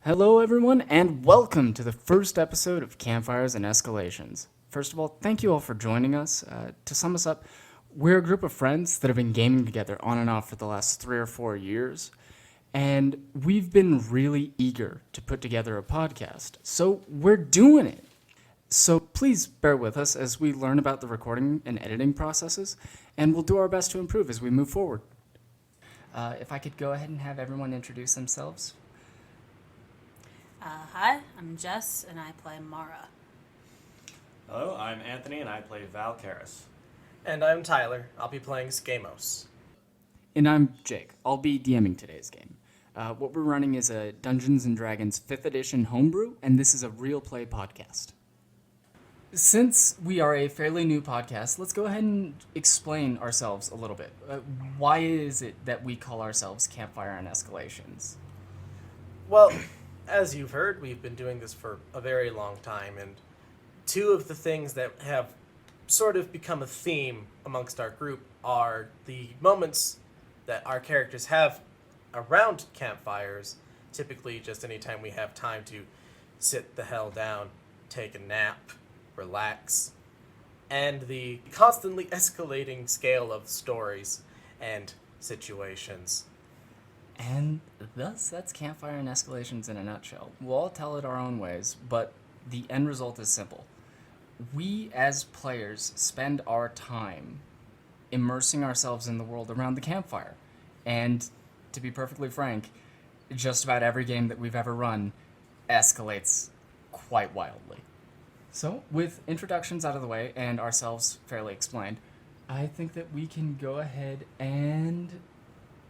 Hello, everyone, and welcome to the first episode of Campfires and Escalations. First of all, thank you all for joining us. To sum us up, we're a group of friends that have been gaming together on and off for the last 3 or 4 years, and we've been really eager to put together a podcast, so we're doing it. So please bear with us as we learn about the recording and editing processes, and we'll do our best to improve as we move forward. If I could go ahead and have everyone introduce themselves. Hi, I'm Jess, and I play Mara. Hello, I'm Anthony, and I play Val Karras. And I'm Tyler. I'll be playing Skamos. And I'm Jake. I'll be DMing today's game. What we're running is a Dungeons & Dragons 5th edition homebrew, and this is a real play podcast. Since we are a fairly new podcast, let's go ahead and explain ourselves a little bit. Why is it that we call ourselves Campfire and Escalations? Well, as you've heard, we've been doing this for a very long time, and two of the things that have sort of become a theme amongst our group are the moments that our characters have around campfires, typically just anytime we have time to sit the hell down, take a nap, relax, and the constantly escalating scale of stories and situations. And thus, that's Campfire and Escalations in a nutshell. We'll all tell it our own ways, but the end result is simple. We, as players, spend our time immersing ourselves in the world around the campfire. And, to be perfectly frank, just about every game that we've ever run escalates quite wildly. So, with introductions out of the way and ourselves fairly explained, I think that we can go ahead and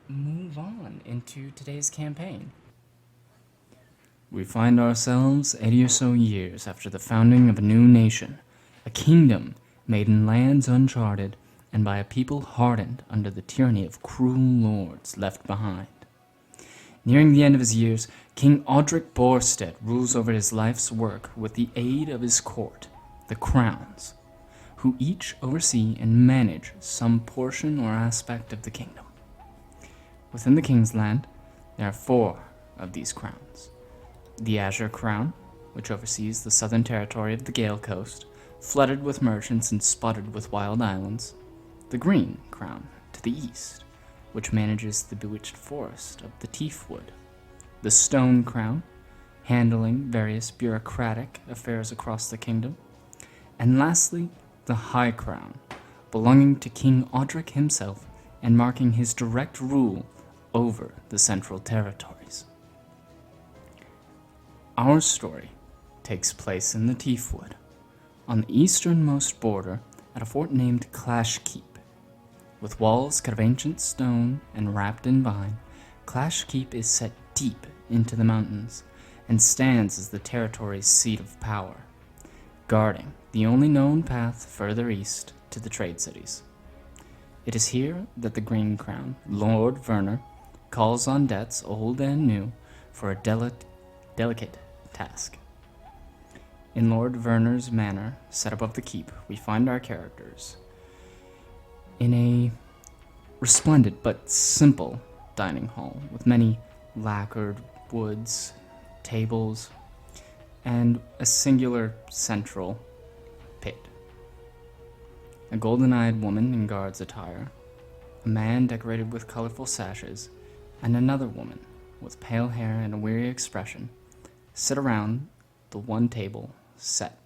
move on into today's campaign. We find ourselves 80 or so years after the founding of a new nation, a kingdom made in lands uncharted and by a people hardened under the tyranny of cruel lords left behind. Nearing the end of his years, King Audric Borstead rules over his life's work with the aid of his court, the Crowns, who each oversee and manage some portion or aspect of the kingdom. Within the King's Land, there are 4 of these crowns. The Azure Crown, which oversees the southern territory of the Gale Coast, flooded with merchants and spotted with wild islands. The Green Crown, to the east, which manages the bewitched forest of the Teefwood. The Stone Crown, handling various bureaucratic affairs across the kingdom. And lastly, the High Crown, belonging to King Audric himself and marking his direct rule over the Central Territories. Our story takes place in the Teefwood, on the easternmost border at a fort named Clash Keep. With walls cut of ancient stone and wrapped in vine, Clash Keep is set deep into the mountains and stands as the territory's seat of power, guarding the only known path further east to the trade cities. It is here that the Green Crown, Lord Verner, calls on debts old and new for a delicate task. In Lord Verner's manor, set above the keep, we find our characters in a resplendent but simple dining hall with many lacquered woods, tables, and a singular central pit. A golden-eyed woman in guard's attire, a man decorated with colorful sashes, and another woman with pale hair and a weary expression sit around the one table set.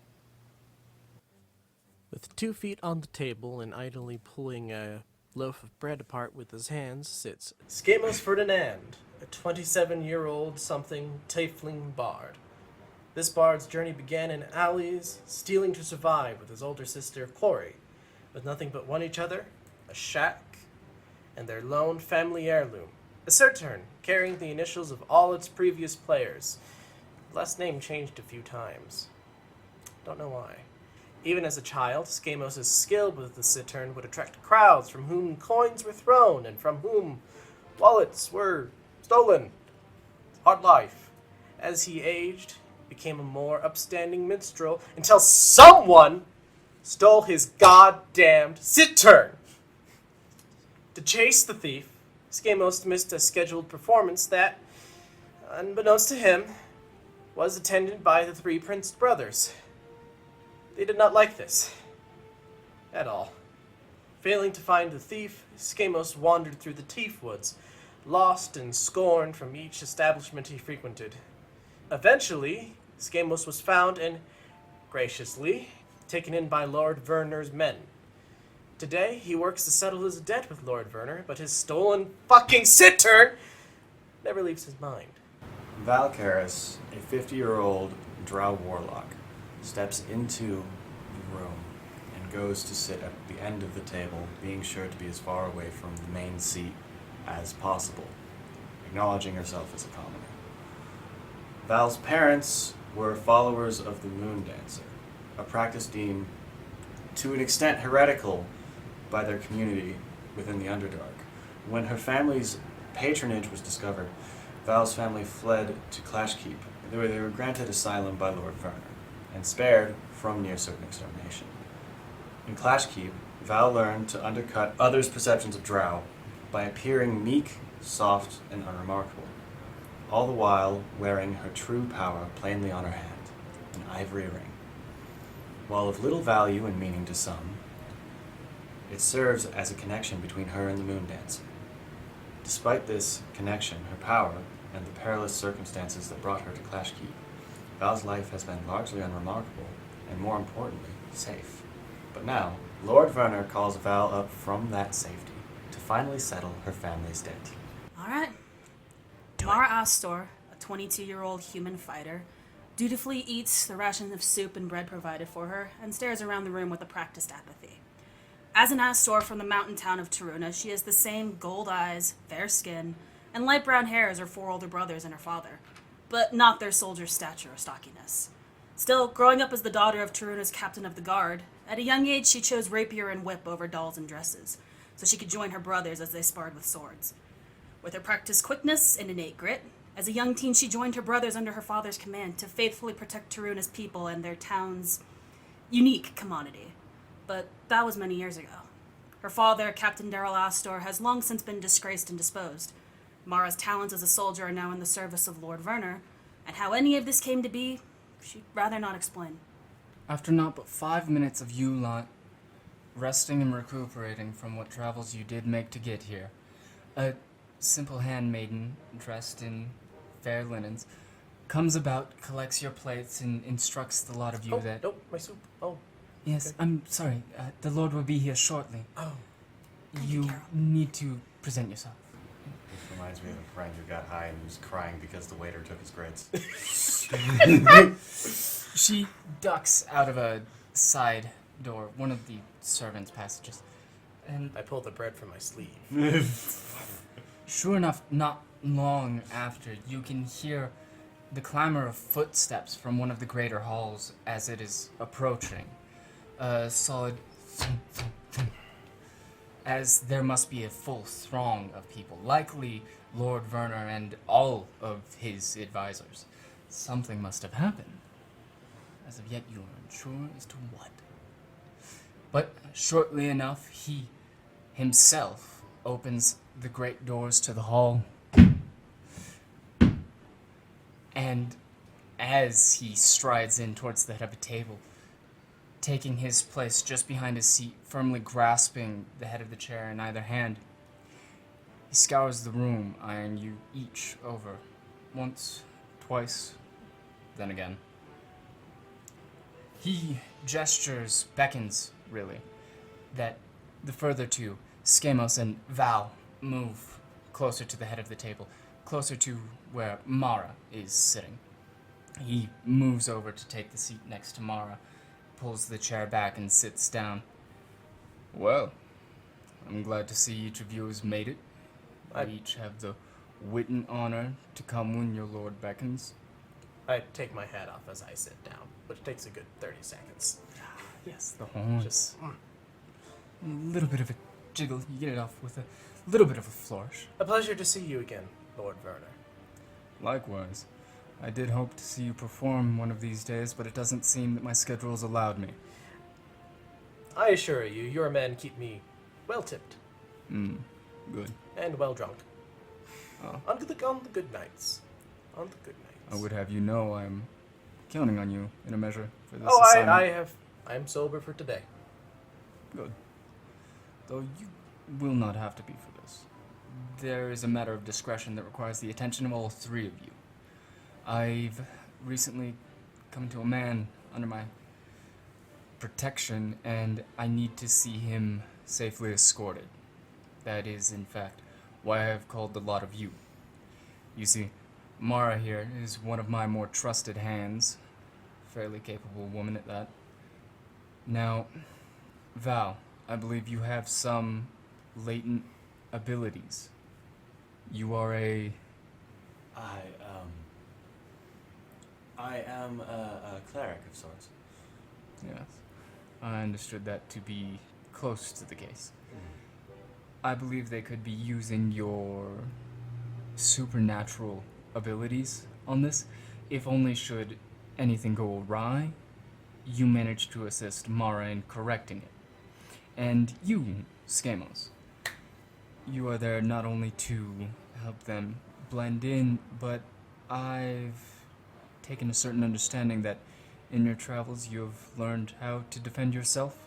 With 2 feet on the table and idly pulling a loaf of bread apart with his hands sits Skamos Ferdinand, a 27-year-old something tiefling bard. This bard's journey began in alleys, stealing to survive with his older sister Cori, with nothing but one each other, a shack, and their lone family heirloom, a cittern carrying the initials of all its previous players. The last name changed a few times. Don't know why. Even as a child, Skamos' skill with the cittern would attract crowds from whom coins were thrown and from whom wallets were stolen. Hard life. As he aged, became a more upstanding minstrel until someone stole his goddamned cittern. To chase the thief, Skamos missed a scheduled performance that, unbeknownst to him, was attended by the 3 Prince brothers. They did not like this. At all. Failing to find the thief, Skamos wandered through the Teef Woods, lost and scorned from each establishment he frequented. Eventually, Skamos was found and, graciously, taken in by Lord Werner's men. Today, he works to settle his debt with Lord Werner, but his stolen fucking cittern never leaves his mind. Valkaris, a 50-year-old drow warlock, steps into the room and goes to sit at the end of the table, being sure to be as far away from the main seat as possible, acknowledging herself as a commoner. Val's parents were followers of the Moon Dancer, a practice deemed to an extent heretical by their community within the Underdark. When her family's patronage was discovered, Val's family fled to Clashkeep, where they were granted asylum by Lord Werner, and spared from near certain extermination. In Clashkeep, Val learned to undercut others' perceptions of drow by appearing meek, soft, and unremarkable, all the while wearing her true power plainly on her hand, an ivory ring. While of little value and meaning to some, it serves as a connection between her and the Moon Dancer. Despite this connection, her power, and the perilous circumstances that brought her to Clashkeep, Val's life has been largely unremarkable, and more importantly, safe. But now, Lord Werner calls Val up from that safety to finally settle her family's debt. Alright. Mara Astor, a 22-year-old human fighter, dutifully eats the ration of soup and bread provided for her and stares around the room with a practiced apathy. As an Astor from the mountain town of Taruna, she has the same gold eyes, fair skin, and light brown hair as her 4 older brothers and her father, but not their soldier stature or stockiness. Still, growing up as the daughter of Taruna's captain of the guard, at a young age she chose rapier and whip over dolls and dresses, so she could join her brothers as they sparred with swords. With her practiced quickness and innate grit, as a young teen she joined her brothers under her father's command to faithfully protect Taruna's people and their town's unique commodity. But that was many years ago. Her father, Captain Daryl Astor, has long since been disgraced and disposed. Mara's talents as a soldier are now in the service of Lord Werner, and how any of this came to be, she'd rather not explain. After not but 5 minutes of you lot resting and recuperating from what travels you did make to get here, a simple handmaiden dressed in fair linens comes about, collects your plates, and instructs the lot of you that... Nope, my soup. Oh. Yes, Okay. I'm sorry. The Lord will be here shortly. Oh. You Carol. need to present yourself. This reminds me of a friend who got high and was crying because the waiter took his grits. She ducks out of a side door, one of the servants' passages, and I pulled the bread from my sleeve. sure enough, not long after, you can hear the clamor of footsteps from one of the greater halls as it is approaching. A solid thump, thump, thump, as there must be a full throng of people, likely Lord Werner and all of his advisors. Something must have happened. As of yet, you are unsure as to what. But shortly enough, he himself opens the great doors to the hall. And as he strides in towards the head of a table, taking his place just behind his seat, firmly grasping the head of the chair in either hand, he scours the room, eyeing you each over. Once, twice, then again. He gestures, beckons, really, that the further two, Skamos and Val, move closer to the head of the table, closer to where Mara is sitting. He moves over to take the seat next to Mara, pulls the chair back and sits down. Well, I'm glad to see each of you has made it. You each have the wit and honor to come when your lord beckons. I take my hat off as I sit down, which takes a good 30 seconds. Yes, the horns. Just, A little bit of a jiggle. You get it off with a little bit of a flourish. a pleasure to see you again, Lord Werner. Likewise. I did hope to see you perform one of these days, but it doesn't seem that my schedule's allowed me. I assure you, your men keep me well-tipped Good. and well-drunk. Oh. On the good nights. On the good nights. I would have you know I'm counting on you in a measure for this Oh, assignment. I'm sober for today. Good. Though you will not have to be for this. There is a matter of discretion that requires the attention of all three of you. I've recently come to a man under my protection, and I need to see him safely escorted. That is, in fact, why I have called the lot of you. You see, Mara here is one of my more trusted hands, fairly capable woman at that. Now, Val, I believe you have some latent abilities. You are a... I am a cleric of sorts. Yes, I understood that to be close to the case. I believe they could be using your supernatural abilities on this, if only should anything go awry, you manage to assist Mara in correcting it. And you, Skamos, you are there not only to help them blend in, but I've taken a certain understanding that in your travels you have learned how to defend yourself.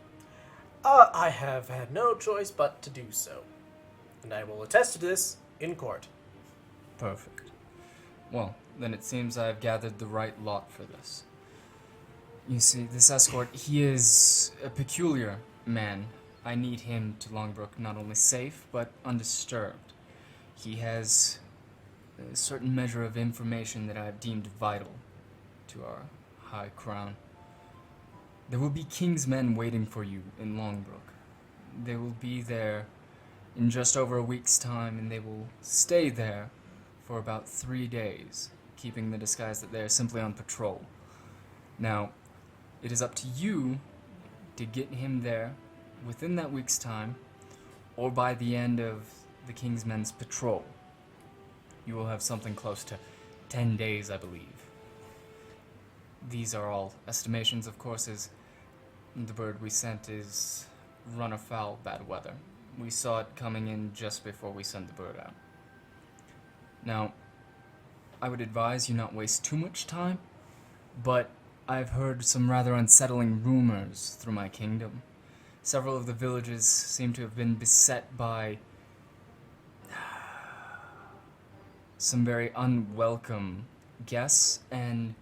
I have had no choice but to do so. And I will attest to this in court. Perfect. Well, then it seems I've gathered the right lot for this. You see, this escort, he is a peculiar man. I need him to Longbrook not only safe, but undisturbed. He has a certain measure of information that I have deemed vital to our high crown. There will be king's men waiting for you in Longbrook. They will be there in just over a week's time, and they will stay there for about 3 days, keeping the disguise that they are simply on patrol. Now, it is up to you to get him there within that week's time, or by the end of the King's Men's patrol. You will have something close to 10 days, I believe. These are all estimations, of course, as the bird we sent is run afoul bad weather. We saw it coming in just before we sent the bird out. Now, I would advise you not waste too much time, but I've heard some rather unsettling rumors through my kingdom. Several of the villages seem to have been beset by some very unwelcome guests and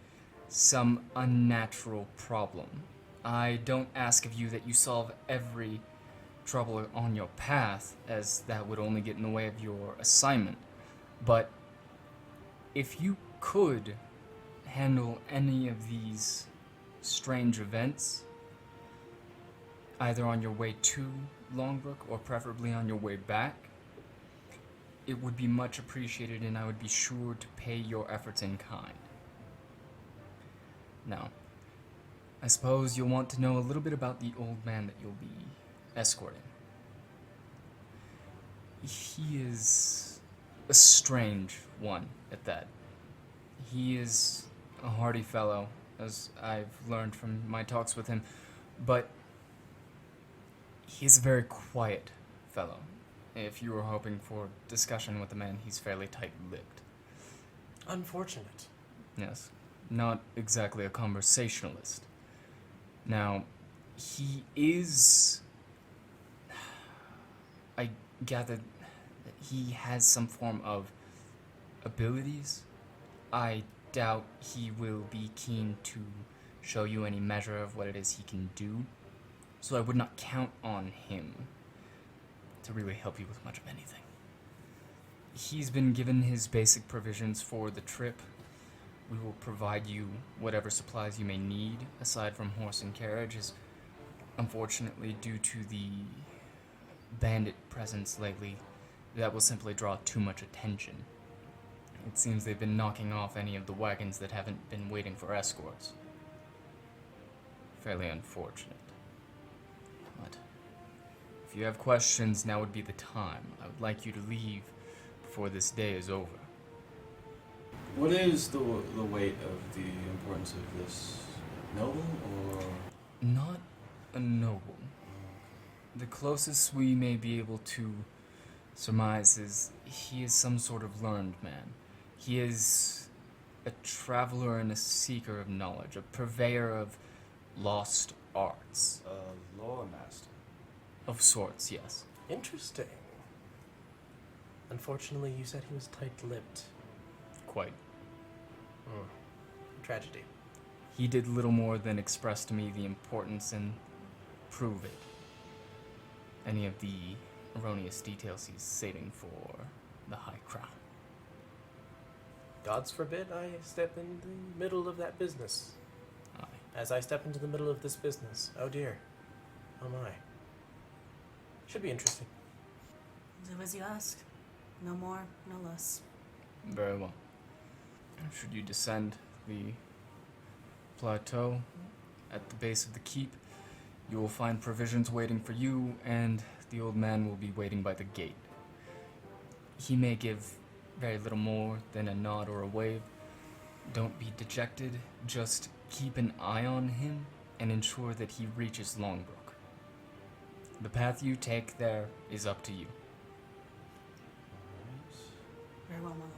some unnatural problem. I don't ask of you that you solve every trouble on your path, as that would only get in the way of your assignment. But if you could handle any of these strange events, either on your way to Longbrook or preferably on your way back, it would be much appreciated, and I would be sure to pay your efforts in kind. Now, I suppose you'll want to know a little bit about the old man that you'll be escorting. He is a strange one at that. He is a hardy fellow, as I've learned from my talks with him, but he's a very quiet fellow. If you were hoping for discussion with the man, he's fairly tight-lipped. Unfortunate. Yes, not exactly a conversationalist. Now, he is... I gather that he has some form of abilities. I doubt he will be keen to show you any measure of what it is he can do, so I would not count on him to really help you with much of anything. He's been given his basic provisions for the trip. We will provide you whatever supplies you may need, aside from horse and carriage, as unfortunately, due to the bandit presence lately, that will simply draw too much attention. It seems they've been knocking off any of the wagons that haven't been waiting for escorts. Fairly unfortunate. But if you have questions, now would be the time. I would like you to leave before this day is over. What is the weight of the importance of this noble, or...? Not a noble. The closest we may be able to surmise is he is some sort of learned man. He is a traveler and a seeker of knowledge, a purveyor of lost arts. A lore master. Of sorts, yes. Interesting. Unfortunately, you said he was tight-lipped. Quite. Tragedy. He did little more than express to me the importance and prove it. Any of the erroneous details he's saving for the High Crown. Gods forbid I step in the middle of that business. Aye. As I step into the middle of this business. Oh dear. Oh my. Should be interesting. Do as you ask. No more, no less. Very well. Should you descend the plateau at the base of the keep, you will find provisions waiting for you, and the old man will be waiting by the gate. He may give very little more than a nod or a wave. Don't be dejected, just keep an eye on him and ensure that he reaches Longbrook. The path you take there is up to you. Very well, my lord.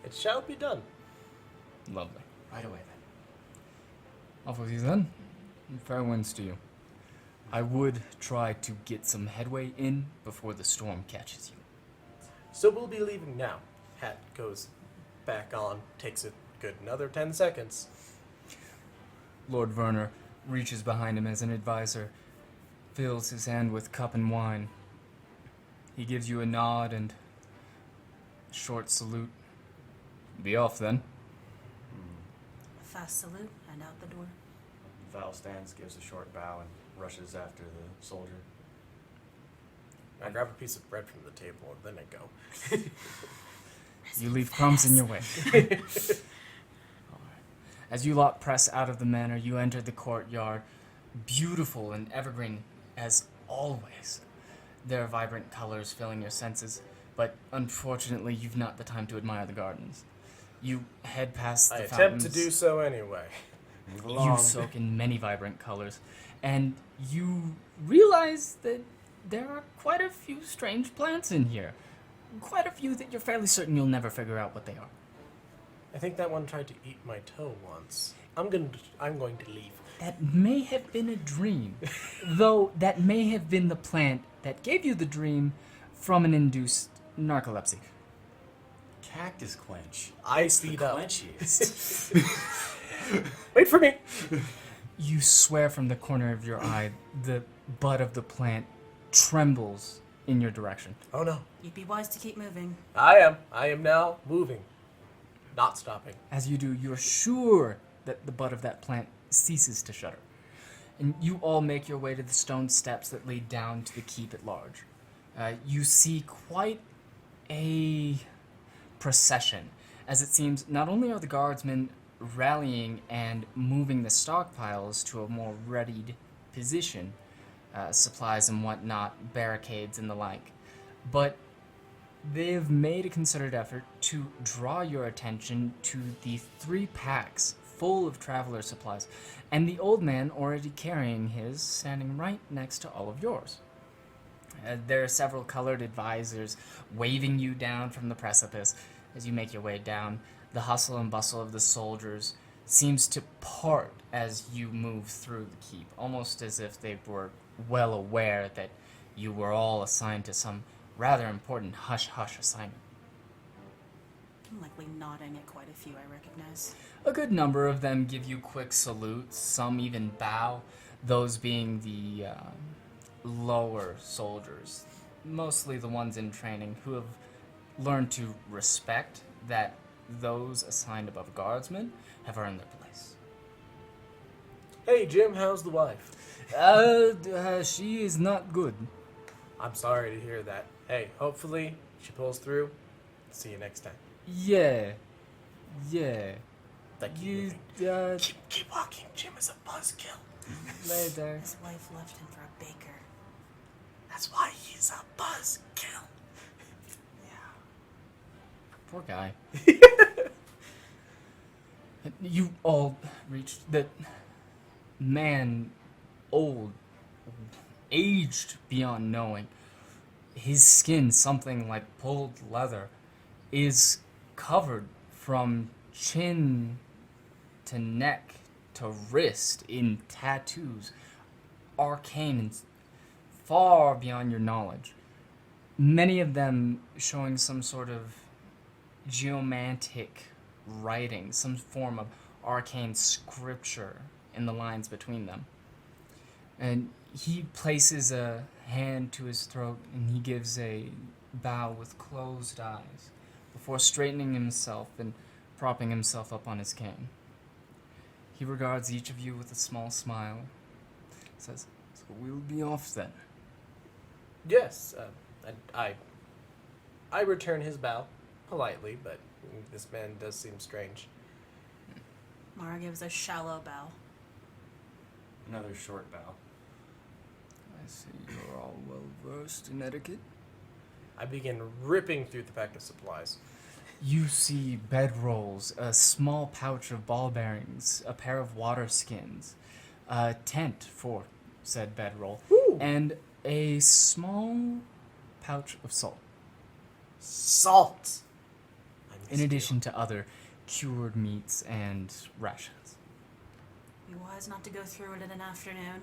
It shall be done. Lovely. Right away then. Off with you then. Fair winds to you. I would try to get some headway in before the storm catches you. So we'll be leaving now. Hat goes back on, takes a good another 10 seconds. Lord Werner reaches behind him as an advisor, fills his hand with cup and wine. He gives you a nod and a short salute. Be off then. A fast salute and out the door. Val stands, gives a short bow, and rushes after the soldier. I grab a piece of bread from the table and then I go. You leave crumbs in your way. Alright. As you lot press out of the manor, you enter the courtyard, beautiful and evergreen as always. There are vibrant colors filling your senses, but unfortunately you've not the time to admire the gardens. You head past I the attempt fountains. to do so anyway. You soak in many vibrant colors, and you realize that there are quite a few strange plants in here. Quite a few that you're fairly certain you'll never figure out what they are. I think that one tried to eat my toe once. I'm going to leave. That may have been a dream, though that may have been the plant that gave you the dream from an induced narcolepsy. Cactus quench. I It's the speed up. quenchiest. Wait for me. You swear from the corner of your eye, the bud of the plant trembles in your direction. Oh no. You'd be wise to keep moving. I am now moving. Not stopping. As you do, you're sure that the bud of that plant ceases to shudder. And you all make your way to the stone steps that lead down to the keep at large. You see quite a procession, as it seems not only are the guardsmen rallying and moving the stockpiles to a more readied position, supplies and whatnot, barricades and the like, but they've made a concerted effort to draw your attention to the 3 packs full of traveler supplies, and the old man already carrying his, standing right next to all of yours. There are several colored advisors waving you down from the precipice as you make your way down. The hustle and bustle of the soldiers seems to part as you move through the keep, almost as if they were well aware that you were all assigned to some rather important hush-hush assignment. I'm likely nodding at quite a few I recognize. A good number of them give you quick salutes, some even bow, those being the lower soldiers, mostly the ones in training who have learned to respect that those assigned above guardsmen have earned their place. Hey Jim, how's the wife? She is not good. I'm sorry to hear that. Hey, hopefully she pulls through. See you next time. Yeah. Thank You, you. Keep walking. Jim is a buzzkill. later. His wife left him for a baker. That's why he's a buzzkill. Poor guy. You all reached that man, old, aged beyond knowing. His skin, something like pulled leather, is covered from chin to neck to wrist in tattoos, arcane and far beyond your knowledge. Many of them showing some sort of geomantic writing, some form of arcane scripture in the lines between them. And he places a hand to his throat and he gives a bow with closed eyes before straightening himself and propping himself up on his cane. He regards each of you with a small smile. Says, "So we'll be off then." Yes, and I return his bow politely, but this man does seem strange. Mara gives a shallow bow. Another short bow. I see you're all well versed in etiquette. I begin ripping through the pack of supplies. You see bedrolls, a small pouch of ball bearings, a pair of water skins, a tent for said bedroll, Ooh. and a small pouch of salt, Salt! in addition to other cured meats and rations. Be wise not to go through it in an afternoon.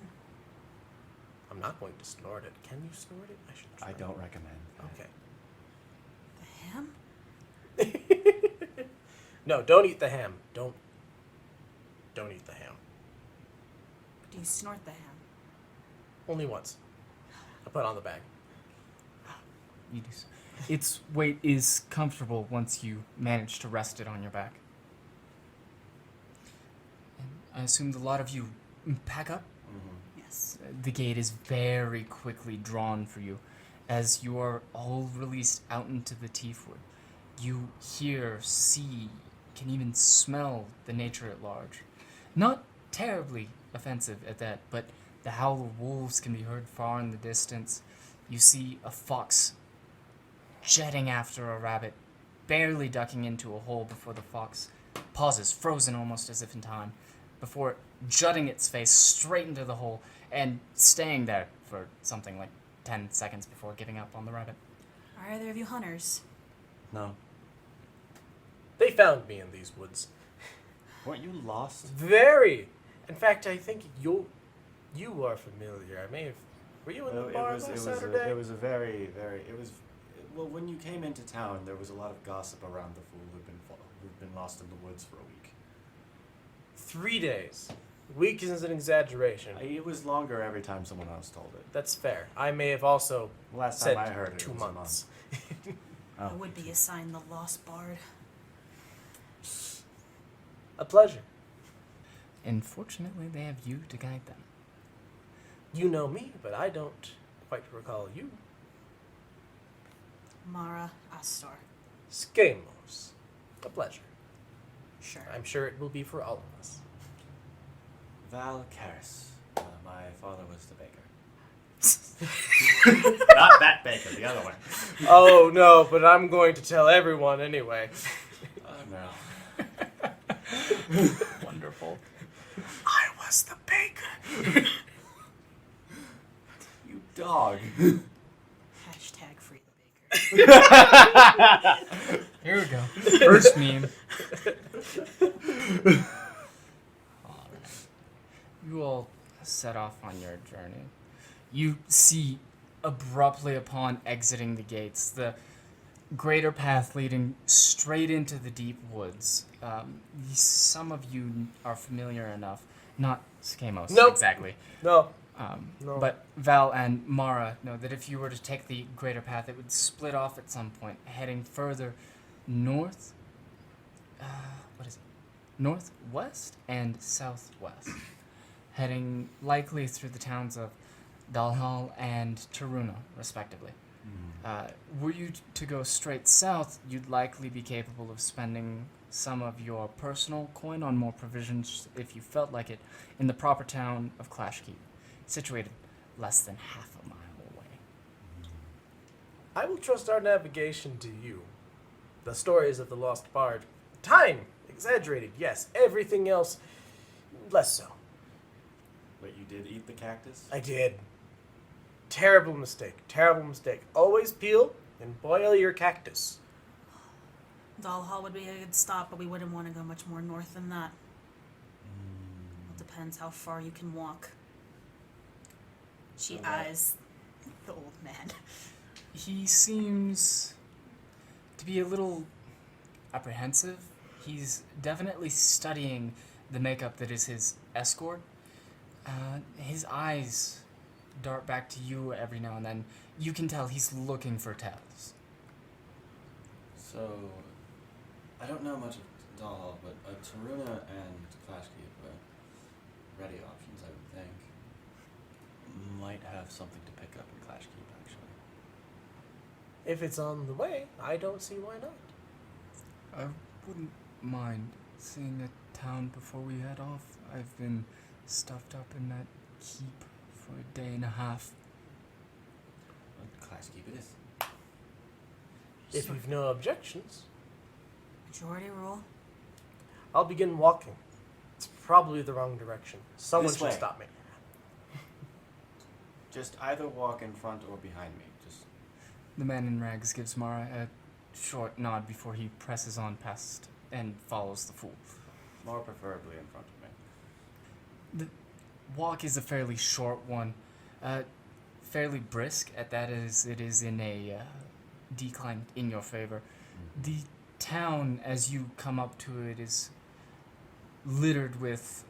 I'm not going to snort it. Can you snort it? I should try. I don't recommend. Okay. The ham? No, don't eat the ham. Don't eat the ham. Do you snort the ham? Only once. I put it on the bag. You do. Its weight is comfortable once you manage to rest it on your back. And I assume a lot of you pack up? Mm-hmm. Yes. The gate is very quickly drawn for you as you are all released out into the Tiefwood. You hear, see, can even smell the nature at large. Not terribly offensive at that, but the howl of wolves can be heard far in the distance. You see a fox jetting after a rabbit, barely ducking into a hole before the fox pauses, frozen almost as if in time, before jutting its face straight into the hole and staying there for something like 10 seconds before giving up on the rabbit. Are either of you hunters? No. They found me in these woods. Weren't you lost? Very. In fact, I think you are familiar. I may have. Were you in the bar last Saturday? It was a very, very. It was. Well, when you came into town, there was a lot of gossip around the fool who'd been lost in the woods for a week. 3 days. Week is an exaggeration. It was longer every time someone else told it. That's fair. I may have also Last said time I heard it, 2 it was a months. Oh. It would be assigned the Lost Bard. A pleasure. And fortunately, they have you to guide them. You know me, but I don't quite recall you. Mara Astor. Skamos. A pleasure. Sure. I'm sure it will be for all of us. Val Karras. My father was the baker. Not that baker, the other one. Oh no, but I'm going to tell everyone anyway. No. Wonderful. I was the baker. You dog. Hashtag free the baker. Here we go. First meme. Alright. You all set off on your journey. You see, abruptly upon exiting the gates, the greater path leading straight into the deep woods. Some of you are familiar enough. Not Skamos, Nope. exactly. No. No. But Val and Mara know that if you were to take the greater path, it would split off at some point, heading further north. What is it? Northwest and southwest, heading likely through the towns of Dalhall and Taruna, respectively. Were you to go straight south, you'd likely be capable of spending some of your personal coin on more provisions if you felt like it in the proper town of Clashkeep, situated less than half a mile away. I will trust our navigation to you. The stories of the lost bard. Time! Exaggerated, yes. Everything else, less so. But you did eat the cactus? I did. Terrible mistake. Terrible mistake. Always peel and boil your cactus. Doll Hall would be a good stop, but we wouldn't want to go much more north than that. It depends how far you can walk. She Okay. eyes the old man. He seems to be a little apprehensive. He's definitely studying the makeup that is his escort. His eyes dart back to you every now and then. You can tell he's looking for tells. So, I don't know much of Doll, but Taruna and Flashkeep are ready options, I would think. Might have something to pick up in Flashkeep, actually. If it's on the way, I don't see why not. I wouldn't mind seeing a town before we head off. I've been stuffed up in that keep for a day and a half. Well, Flashkeep it is. If you've no objections, Majority rule. I'll begin walking. It's probably the wrong direction. Someone This should way. stop me. Just either walk in front or behind me. Just The man in rags gives Mara a short nod before he presses on past and follows the fool. more preferably in front of me. The walk is a fairly short one, fairly brisk at that as it is in a decline in your favor. The town, as you come up to it, is littered with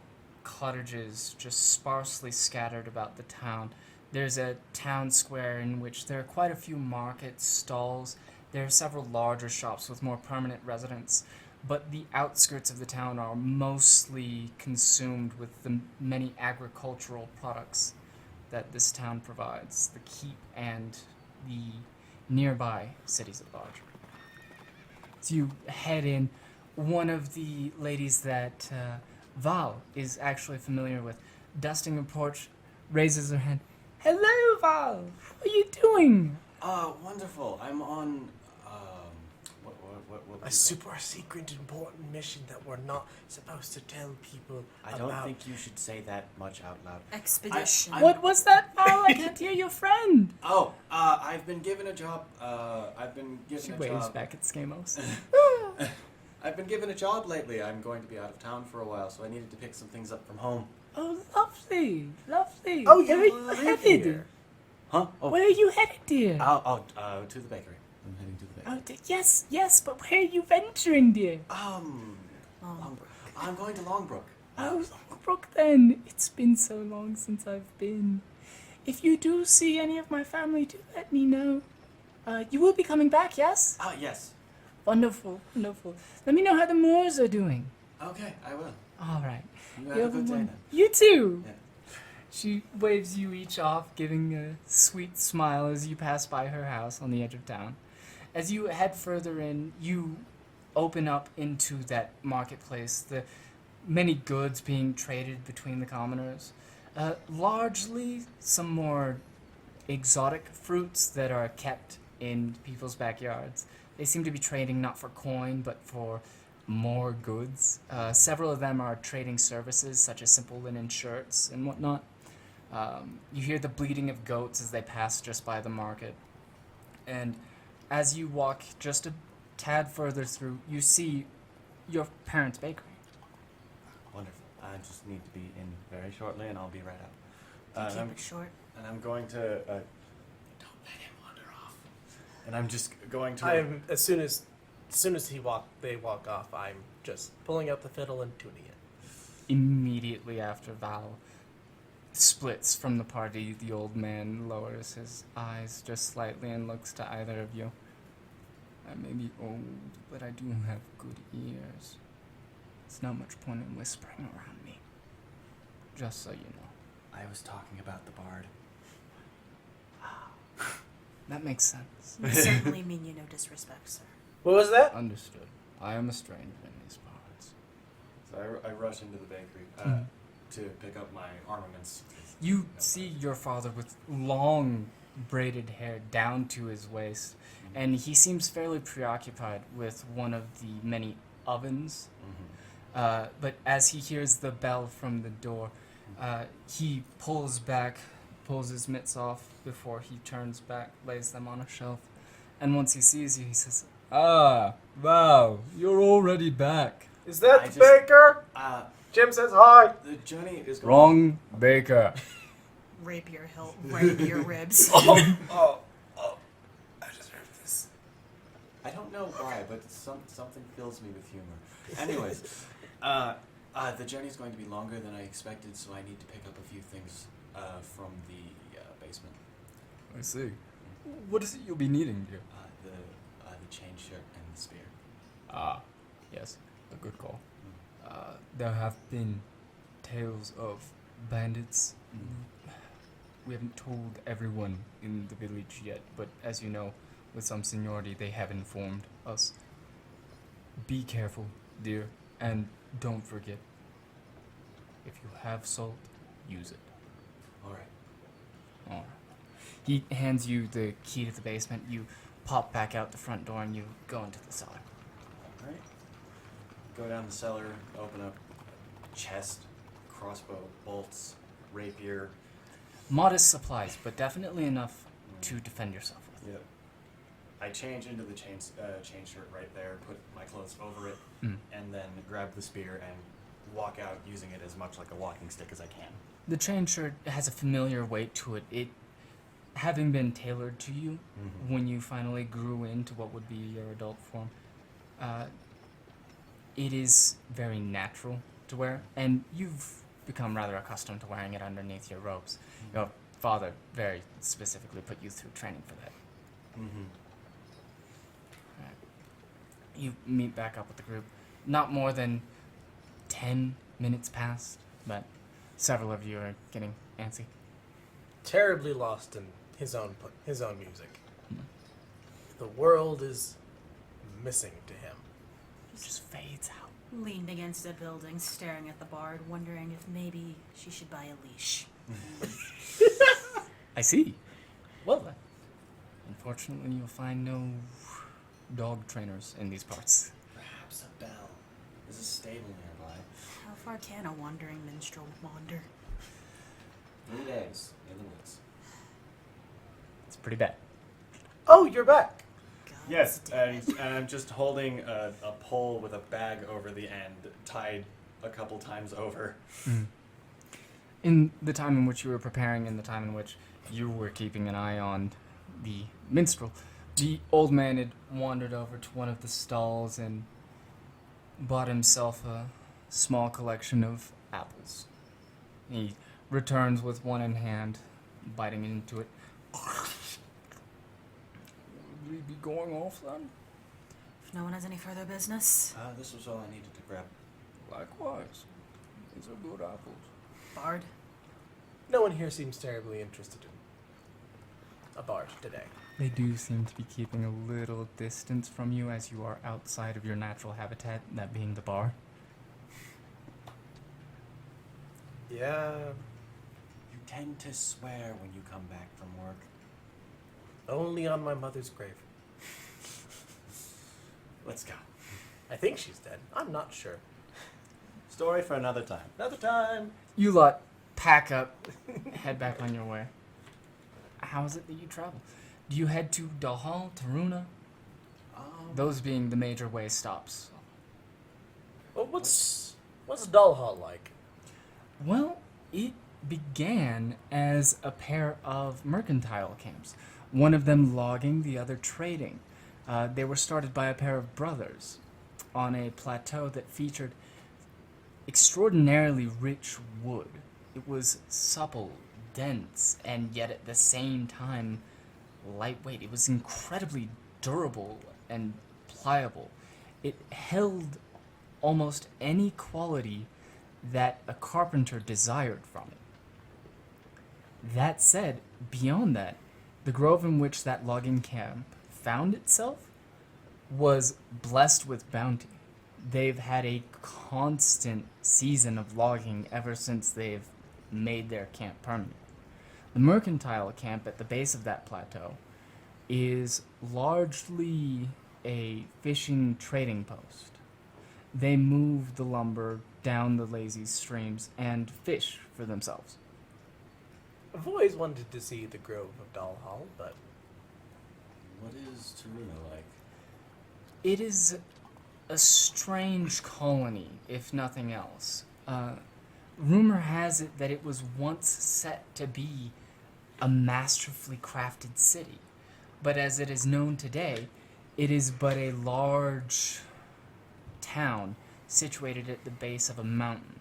cottages just sparsely scattered about the town. There's a town square in which there are quite a few market stalls. There are several larger shops with more permanent residents, but the outskirts of the town are mostly consumed with the many agricultural products that this town provides, the keep and the nearby cities at large. So you head in. One of the ladies that Val is actually familiar with, dusting a porch, raises her hand. Hello, Val. How are you doing? Wonderful. I'm on, what A was it? super secret important mission that we're not supposed to tell people I don't about. think you should say that much out loud. Expedition. What was that, Val? I can't hear your friend. Oh, I've been given a job, She waves back at Skamos. I've been given a job lately. I'm going to be out of town for a while, so I needed to pick some things up from home. Oh, lovely, lovely. Oh, Where are you you live headed? here. Huh? Oh, Where are you headed, dear? to the bakery. I'm heading to the bakery. Yes, but where are you venturing, dear? Longbrook. I'm going to Longbrook. Oh, Longbrook, then. It's been so long since I've been. If you do see any of my family, do let me know. You will be coming back, yes? Yes. Wonderful, wonderful. Let me know how the Moors are doing. Okay, I will. All right. You have a good day then. You too. Yeah. She waves you each off, giving a sweet smile as you pass by her house on the edge of town. As you head further in, you open up into that marketplace, the many goods being traded between the commoners. Largely some more exotic fruits that are kept in people's backyards. They seem to be trading not for coin, but for more goods. Several of them are trading services, such as simple linen shirts and whatnot. You hear the bleating of goats as they pass just by the market. And as you walk just a tad further through, you see your parents' bakery. Wonderful. I just need to be in very shortly, and I'll be right out. Keep it short. And I'm going to. Don't let him wander off. And I'm just going to. I'm as soon as they walk off, I'm just pulling out the fiddle and tuning it. Immediately after Val splits from the party, the old man lowers his eyes just slightly and looks to either of you. I may be old, but I do have good ears. It's not much point in whispering around me. Just so you know. I was talking about the bard. That makes sense. We certainly mean you no disrespect, sir. What was that? Understood. I am a stranger in these parts. So I rush into the bakery to pick up my armaments. You see your father with long braided hair down to his waist, and he seems fairly preoccupied with one of the many ovens. But as he hears the bell from the door, he pulls his mitts off before he turns back, lays them on a shelf. And once he sees you, he says, Ah, wow, you're already back. Is that I the just- baker? Uh, Jim says hi. the journey is going. Wrong baker. Rapier hilt right into your ribs. Oh, I deserve this. I don't know why, but something fills me with humor. Anyways, the journey's going to be longer than I expected, so I need to pick up a few things from the basement. I see. What is it you'll be needing, dear? The chain shirt and the spear. Ah, yes, a good call. There have been tales of bandits. We haven't told everyone in the village yet, but as you know, with some seniority, they have informed us. Be careful, dear, and don't forget. If you have salt, use it. All right. Alright. He hands you the key to the basement. You pop back out the front door and you go into the cellar. All right. Go down the cellar, open up chest, crossbow, bolts, rapier. Modest supplies, but definitely enough to defend yourself with. Yep. I change into the chain shirt right there, put my clothes over it, Mm. and then grab the spear and walk out using it as much like a walking stick as I can. The chain shirt has a familiar weight to it. It, having been tailored to you when you finally grew into what would be your adult form, it is very natural to wear, and you've become rather accustomed to wearing it underneath your robes. Your father very specifically put you through training for that. Mm-hmm. You meet back up with the group. Not more than 10 minutes past, but several of you are getting antsy. Terribly lost in his own music. The world is missing to him. It just fades out. Leaned against a building, staring at the bard, wondering if maybe she should buy a leash. I see. Well then. Unfortunately, you'll find no dog trainers in these parts. Perhaps a bell. There's a stable nearby. How far can a wandering minstrel wander? 3 days in the woods. It's pretty bad. Oh, you're back. God Yes, damn and, it. and I'm just holding a pole with a bag over the end, tied a couple times over. In the time in which you were preparing, in the time in which you were keeping an eye on the minstrel, the old man had wandered over to one of the stalls and bought himself a small collection of apples. He returns with one in hand, biting into it. Would we be going off then? If no one has any further business, This was all I needed to grab. Likewise. These are good apples. bard. No one here seems terribly interested in a bard today. They do seem to be keeping a little distance from you as you are outside of your natural habitat, that being the bar. Yeah, You tend to swear when you come back from work. only on my mother's grave. Let's go. I think she's dead. I'm not sure. Story for another time. Another time. You lot pack up, head back on your way. How is it that you travel? Do you head to Dalhall, Taruna? Those being the major way stops. Well, what's Dull Hall like? Well, it began as a pair of mercantile camps, one of them logging, the other trading. They were started by a pair of brothers on a plateau that featured extraordinarily rich wood. It was supple, dense, and yet at the same time lightweight. It was incredibly durable and pliable. It held almost any quality that a carpenter desired from it. That said, beyond that, the grove in which that logging camp found itself was blessed with bounty. They've had a constant season of logging ever since they've made their camp permanent. The mercantile camp at the base of that plateau is largely a fishing trading post. They move the lumber down the lazy streams and fish for themselves. I've always wanted to see the Grove of Dull Hall, but What is Taruna like? It is a strange colony, if nothing else. Rumor has it that it was once set to be a masterfully crafted city, but as it is known today, it is but a large town situated at the base of a mountain.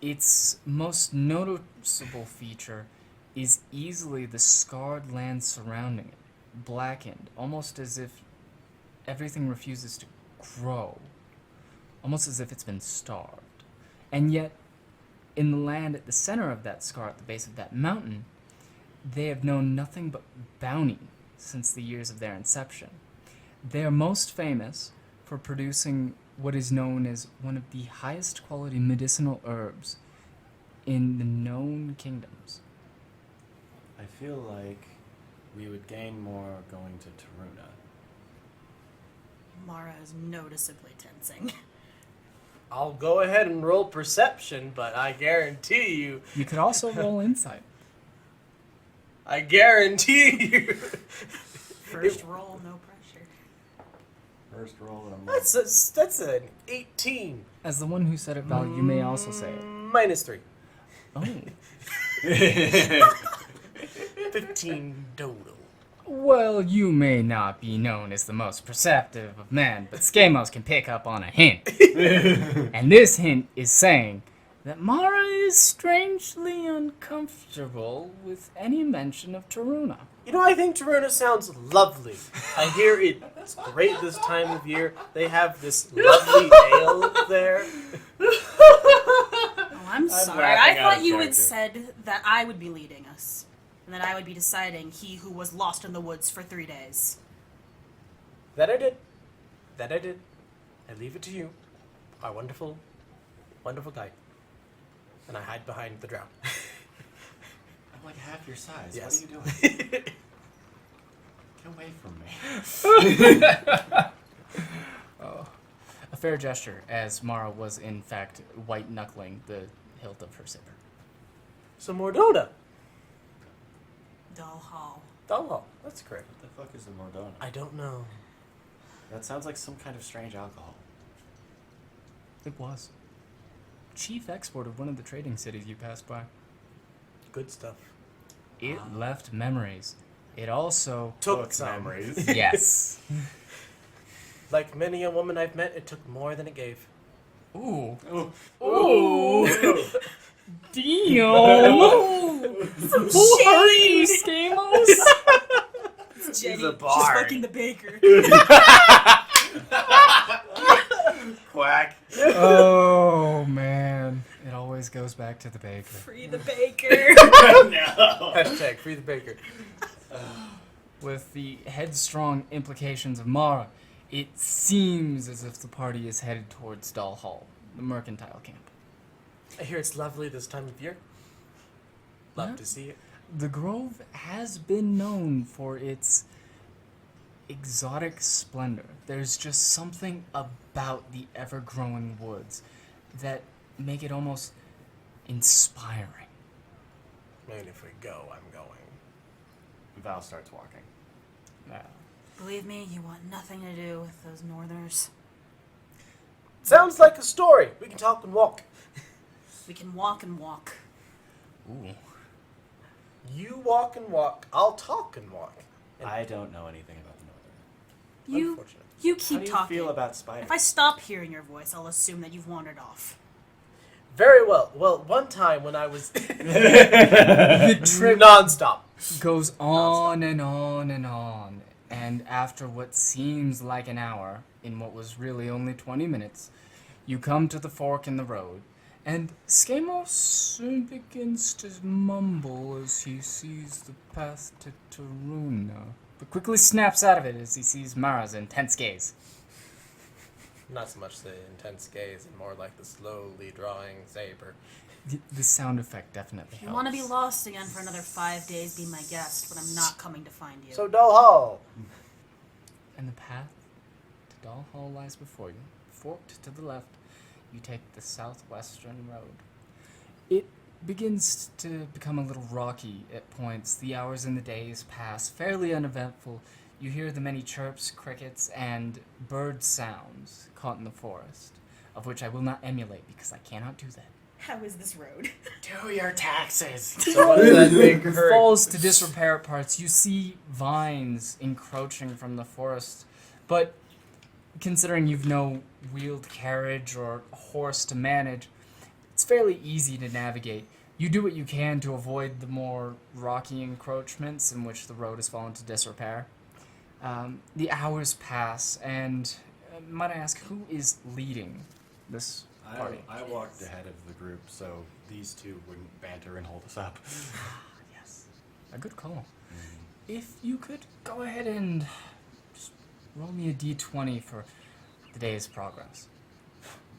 Its most noticeable feature is easily the scarred land surrounding it, blackened, almost as if everything refuses to grow, almost as if it's been starved. And yet, in the land at the center of that scar, at the base of that mountain, they have known nothing but bounty since the years of their inception. They are most famous for producing what is known as one of the highest quality medicinal herbs in the known kingdoms. I feel like we would gain more going to Taruna. Mara is noticeably tensing. I'll go ahead and roll perception, but I guarantee you... You could also roll insight. I guarantee you... First roll, no pressure. First roll and I'm like, That's an 18. As the one who said it, Val, you may also say it. Minus 3. Oh. 15 total. Well, you may not be known as the most perceptive of men, but Skamos can pick up on a hint. And this hint is saying that Mara is strangely uncomfortable with any mention of Taruna. You know, I think Taruna sounds lovely. I hear it's great this time of year. They have this lovely ale there. Oh, I'm sorry. I laughing out thought of you had character. said that I would be leading us. And that I would be deciding he who was lost in the woods for 3 days. That I did. I leave it to you, our wonderful, wonderful guide. And I hide behind the drow. I'm like half your size. Yes. What are you doing? Get away from me. A fair gesture, as Mara was in fact white-knuckling the hilt of her saber. Some more Dota. Dull Hall. Oh, that's correct. What the fuck is a Mordona? I don't know. That sounds like some kind of strange alcohol. It was. Chief export of one of the trading cities you passed by. Good stuff. It left memories. It also... Took some. memories. Yes. Like many a woman I've met, it took more than it gave. Ooh. Ooh. Ooh. Damn. Some Who are you, shade! Skamos? It's Jenny. a She's bard. fucking the baker. Quack. Oh, man. It always goes back to the baker. Free the baker. No. Hashtag free the baker. With the headstrong implications of Mara, it seems as if the party is headed towards Doll Hall, the mercantile camp. I hear it's lovely this time of year. Love Yeah. to see it. The Grove has been known for its exotic splendor. There's just something about the ever-growing woods that make it almost inspiring. And if we go, I'm going. Val starts walking. Believe me, you want nothing to do with those northerners. Sounds like a story. We can talk and walk. We can walk and walk. Ooh. You walk and walk. I'll talk and walk. I don't know anything about the Northern. Unfortunate. You How keep do you talking. feel about spiders? If I stop hearing your voice, I'll assume that you've wandered off. Very well. Well, one time when I was The trip non-stop. goes on and on and on, and after what seems like an hour, in what was really only 20 minutes, you come to the fork in the road, and Skamos soon begins to mumble as he sees the path to Taruna, but quickly snaps out of it as he sees Mara's intense gaze. Not so much the intense gaze, and more like the slowly drawing saber. The sound effect definitely If you helps. want to be lost again for another 5 days, be my guest, but I'm not coming to find you. So, Dull Hall. And the path to Doll Hall lies before you. Forked to the left, you take the southwestern road. It begins to become a little rocky at points. The hours and the days pass fairly uneventful. you hear the many chirps, crickets, and bird sounds caught in the forest, of which I will not emulate because I cannot do that. How is this road? Do your taxes. So what does that make It her? falls to disrepair parts. You see vines encroaching from the forest, but considering you've no wheeled carriage or horse to manage, it's fairly easy to navigate. You do what you can to avoid the more rocky encroachments in which the road has fallen to disrepair. The hours pass, and might I ask, who is leading this party? I walked ahead of the group so these two wouldn't banter and hold us up. Yes, a good call. If you could go ahead and just roll me a d20 for the day's progress.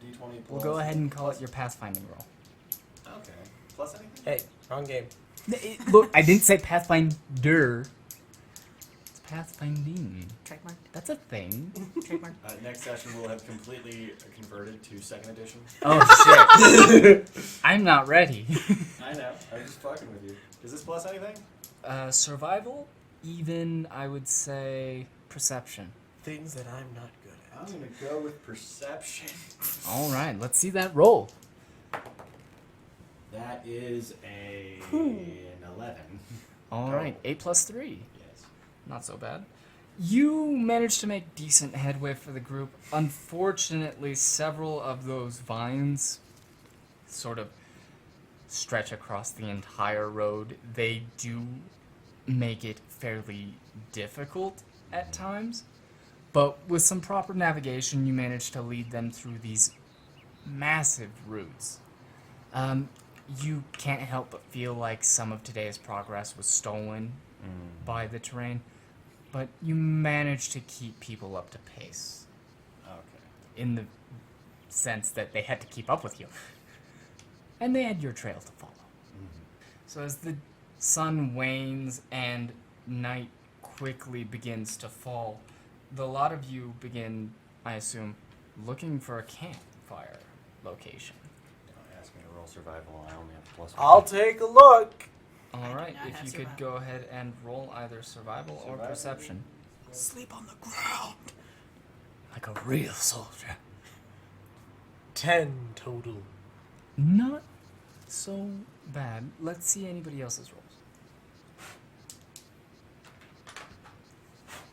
D20 plus. We'll go ahead and call it your pathfinding roll. Okay. Plus anything? Hey, wrong game. Look, I didn't say pathfinder. It's pathfinding. Trademark. That's a thing. Trademark. Next session we'll have completely converted to 2nd edition. Oh shit! I'm not ready. I know. I'm just fucking with you. Is this plus anything? Survival, even I would say perception. Things that I'm not good I'm at. gonna go with perception. All right, let's see that roll. That is an 11. All right, 8 plus 3. Yes. Not so bad. You managed to make decent headway for the group. Unfortunately, several of those vines sort of stretch across the entire road. They do make it fairly difficult at times, but with some proper navigation, you manage to lead them through these massive roots. You can't help but feel like some of today's progress was stolen by the terrain, but you managed to keep people up to pace Okay. in the sense that they had to keep up with you. And they had your trail to follow. So as the sun wanes and night quickly begins to fall, the lot of you begin, I assume, looking for a campfire location. Don't ask me to roll survival. I only have plus I'll 1. take a look. All do right, not if have you could survival. go ahead and roll either survival or Survival? perception. Sleep on the ground. Like a real soldier. 10 total. Not so bad. Let's see anybody else's rolls.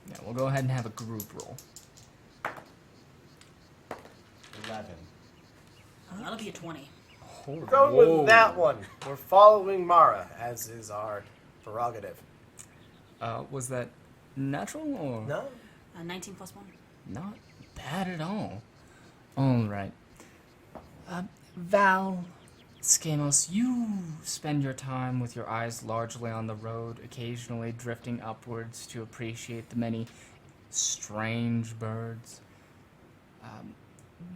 Yeah, we'll go ahead and have a group roll. 11. That'll be a 20. We're going with that one. We're following Mara, as is our prerogative. Was that natural or No? 19 plus 1. not bad at all? All right. Val, Skamos, you spend your time with your eyes largely on the road, occasionally drifting upwards to appreciate the many strange birds.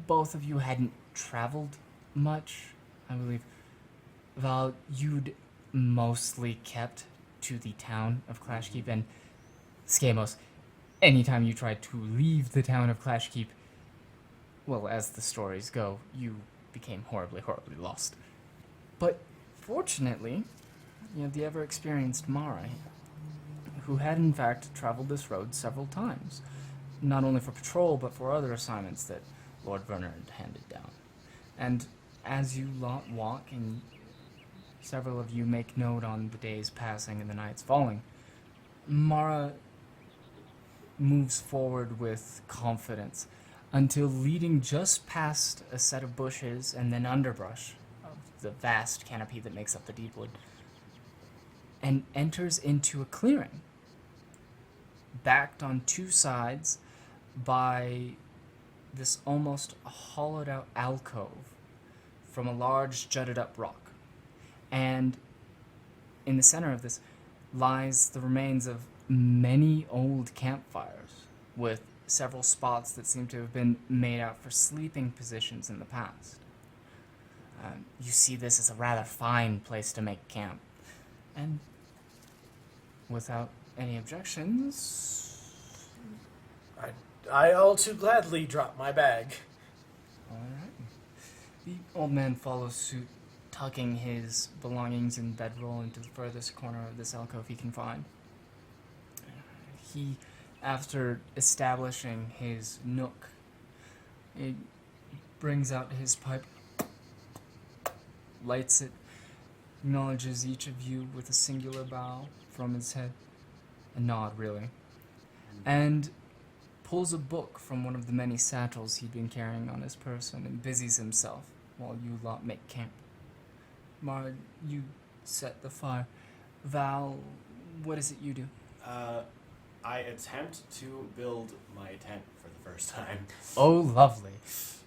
Both of you hadn't traveled much, I believe. Val, you'd mostly kept to the town of Clash Keep, and Skamos, anytime you tried to leave the town of Clash Keep, well, as the stories go, you became horribly, horribly lost. But fortunately, you have the ever-experienced Mara, who had in fact traveled this road several times, not only for patrol, but for other assignments that Lord Werner had handed down. And as you lot walk, and several of you make note on the days passing and the nights falling, Mara moves forward with confidence until leading just past a set of bushes and then underbrush of the vast canopy that makes up the deepwood, and enters into a clearing, backed on two sides by this almost hollowed out alcove from a large jutted up rock. And in the center of this lies the remains of many old campfires, with several spots that seem to have been made out for sleeping positions in the past. You see this as a rather fine place to make camp. And without any objections... I all too gladly drop my bag. Alright. The old man follows suit, tucking his belongings in bedroll into the furthest corner of this alcove he can find. He after establishing his nook, he brings out his pipe, lights it, acknowledges each of you with a singular bow from his head, a nod really, and pulls a book from one of the many satchels he'd been carrying on his person and busies himself while you lot make camp. Mara, you set the fire. Val, what is it you do? I attempt to build my tent for the first time. Oh, lovely.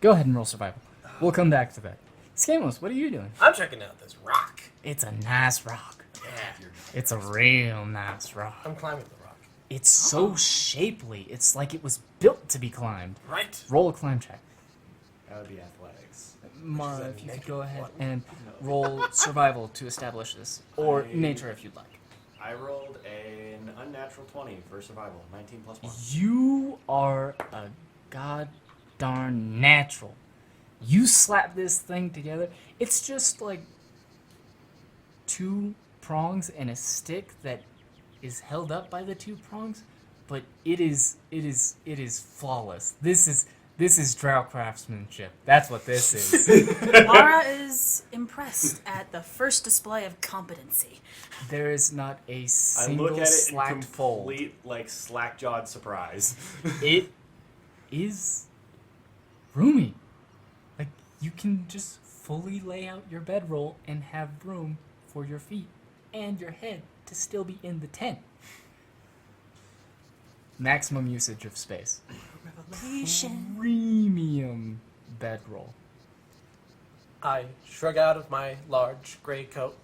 Go ahead and roll survival. We'll come back to that. Scamos, what are you doing? I'm checking out this rock. It's a nice rock. Yeah. It's a real nice rock. I'm climbing the rock. It's so shapely. It's like it was built to be climbed. Right. Roll a climb check. That would be athletics. Mara, a if you could negative go ahead one. and roll survival to establish this. Or nature if you'd like. I rolled an unnatural 20 for survival, 19 plus 1. You are a god darn natural. You slap this thing together. It's just like 2 prongs and a stick that is held up by the 2 prongs, but it is flawless. This is drow craftsmanship. That's what this is. Mara is impressed at the first display of competency. There is not a I single look at it in slacked fold. complete, slack-jawed surprise. It is roomy. Like, you can just fully lay out your bedroll and have room for your feet and your head to still be in the tent. Maximum usage of space. Revelation. Premium bedroll. I shrug out of my large gray coat,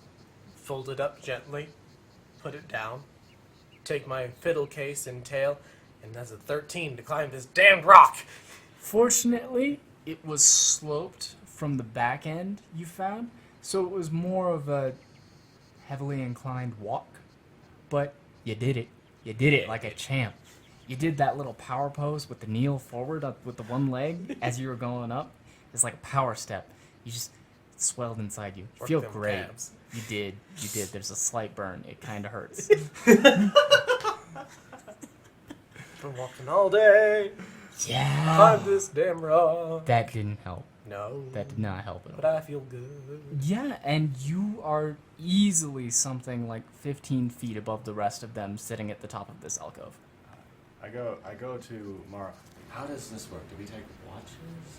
fold it up gently, put it down, take my fiddle case and tail, and that's a 13 to climb this damned rock. Fortunately, it was sloped from the back end you found, so it was more of a heavily inclined walk. But you did it. You did it like a champ. You did that little power pose with the kneel forward up with the one leg as you were going up. It's like a power step. You just swelled inside you. You Work feel them great. calves. You did. You did. There's a slight burn. It kind of hurts. Been walking all day, Yeah. climb this damn rock. That didn't help. No, That did not help at all. but I feel good. Yeah, and you are easily something like 15 feet above the rest of them sitting at the top of this alcove. I go to Mara. How does this work? Do we take watches?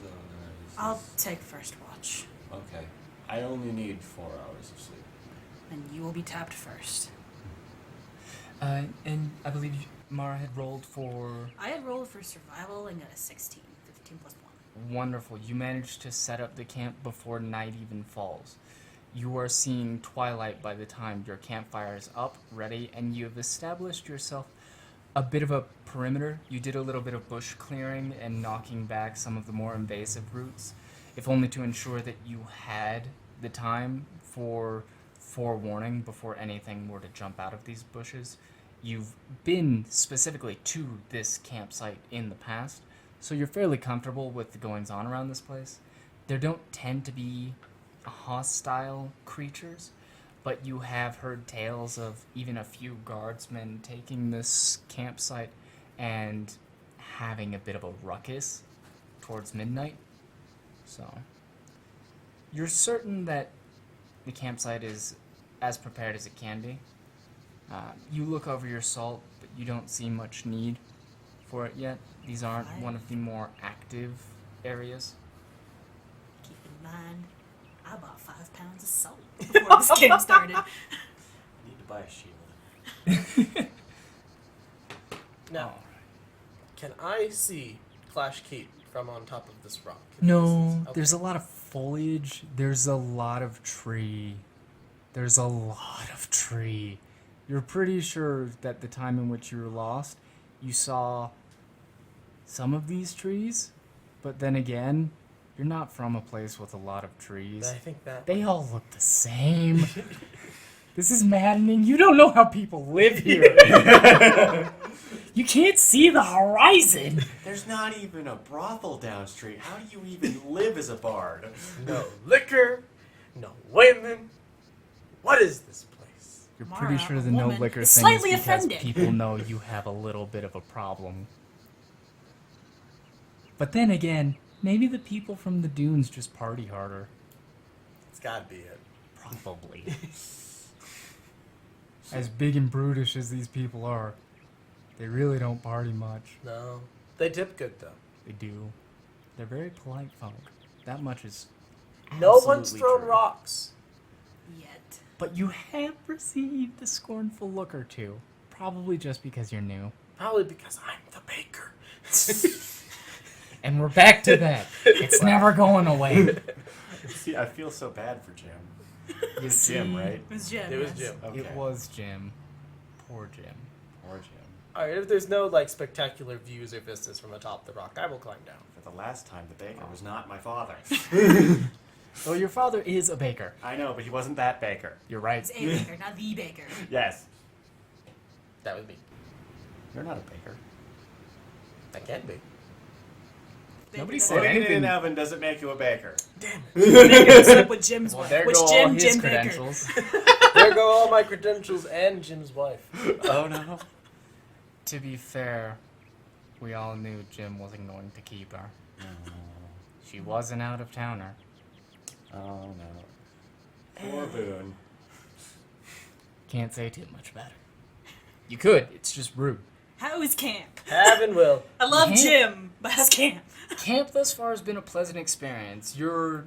Is I'll this- take first watch, Okay. I only need 4 hours of sleep. and you will be tapped first. And I believe Mara had rolled for... I had rolled for survival and got a 16. 15 plus 1. Wonderful. You managed to set up the camp before night even falls. You are seeing twilight by the time your campfire is up, ready, and you have established yourself a bit of a perimeter. You did a little bit of bush clearing and knocking back some of the more invasive roots, if only to ensure that you had the time for forewarning before anything were to jump out of these bushes. You've been specifically to this campsite in the past, so you're fairly comfortable with the goings-on around this place. There don't tend to be hostile creatures, but you have heard tales of even a few guardsmen taking this campsite and having a bit of a ruckus towards midnight. So, you're certain that the campsite is as prepared as it can be. You look over your salt, but you don't see much need for it yet. These aren't one of the more active areas. Keep in mind, I bought 5 pounds of salt before this game started. I need to buy a shield. Now, Oh. can I see Clash Keep from on top of this rock? No, Okay. there's a lot of foliage. There's a lot of tree. There's a lot of tree. You're pretty sure that the time in which you were lost, you saw some of these trees, but then again, you're not from a place with a lot of trees. I think that. They all look the same. This is maddening. You don't know how people live here. You can't see the horizon. There's not even a brothel down street. How do you even live as a bard? No liquor, no women. What is this place? You're Mara, pretty sure a the no woman, liquor is thing slightly is because offended. people know you have a little bit of a problem. But then again, maybe the people from the dunes just party harder. It's gotta be it. Probably. As big and brutish as these people are, they really don't party much. No. They tip good, though. They do. They're very polite folk. That much is No one's absolutely thrown true. rocks. Yet. But you have received a scornful look or two. Probably just because you're new. Probably because I'm the baker. And we're back to that. It's never going away. See, I feel so bad for Jim. It's Jim, right? It was Jim. It was yes. Jim. Okay. It was Jim. Poor Jim. Or Jim. Alright, if there's no, like, spectacular views or vistas from atop the rock, I will climb down. For the last time, the baker was not my father. Well, your father is a baker. I know, but he wasn't that baker. You're right. It's a baker, not the baker. Yes. That would be. You're not a baker. I can be. Nobody Baker said Putting it in anything. an oven doesn't make you a baker. Baker slept with Jim's Well, wife. there Which go all Jim? his Jim Baker. credentials. There go all my credentials and Jim's wife. Oh no. To be fair, we all knew Jim wasn't going to keep her. She was an out-of-towner. Oh no. Poor Boone. Can't say too much about her. You could. It's just rude. How is camp? Have and will. I love Camp. Jim, but how's camp? Camp thus far has been a pleasant experience. Your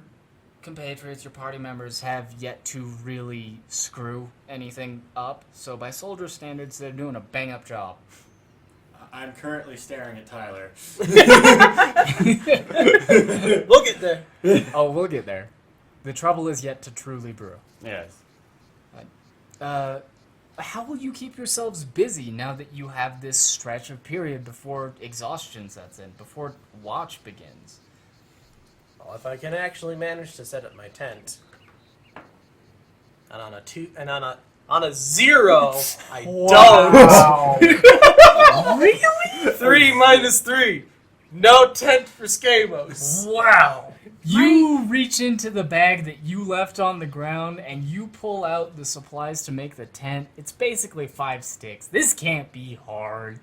compatriots, your party members have yet to really screw anything up. So by soldier standards, they're doing a bang-up job. I'm currently staring at Tyler. We'll get there. Oh, we'll get there. The trouble is yet to truly brew. Yes. How will you keep yourselves busy now that you have this stretch of period before exhaustion sets in, before watch begins? Well, if I can actually manage to set up my tent, and on a 0, I don't. Really? 3 minus 3. No tent for Skamos. Wow. You reach into the bag that you left on the ground and you pull out the supplies to make the tent. It's basically 5 sticks. This can't be hard.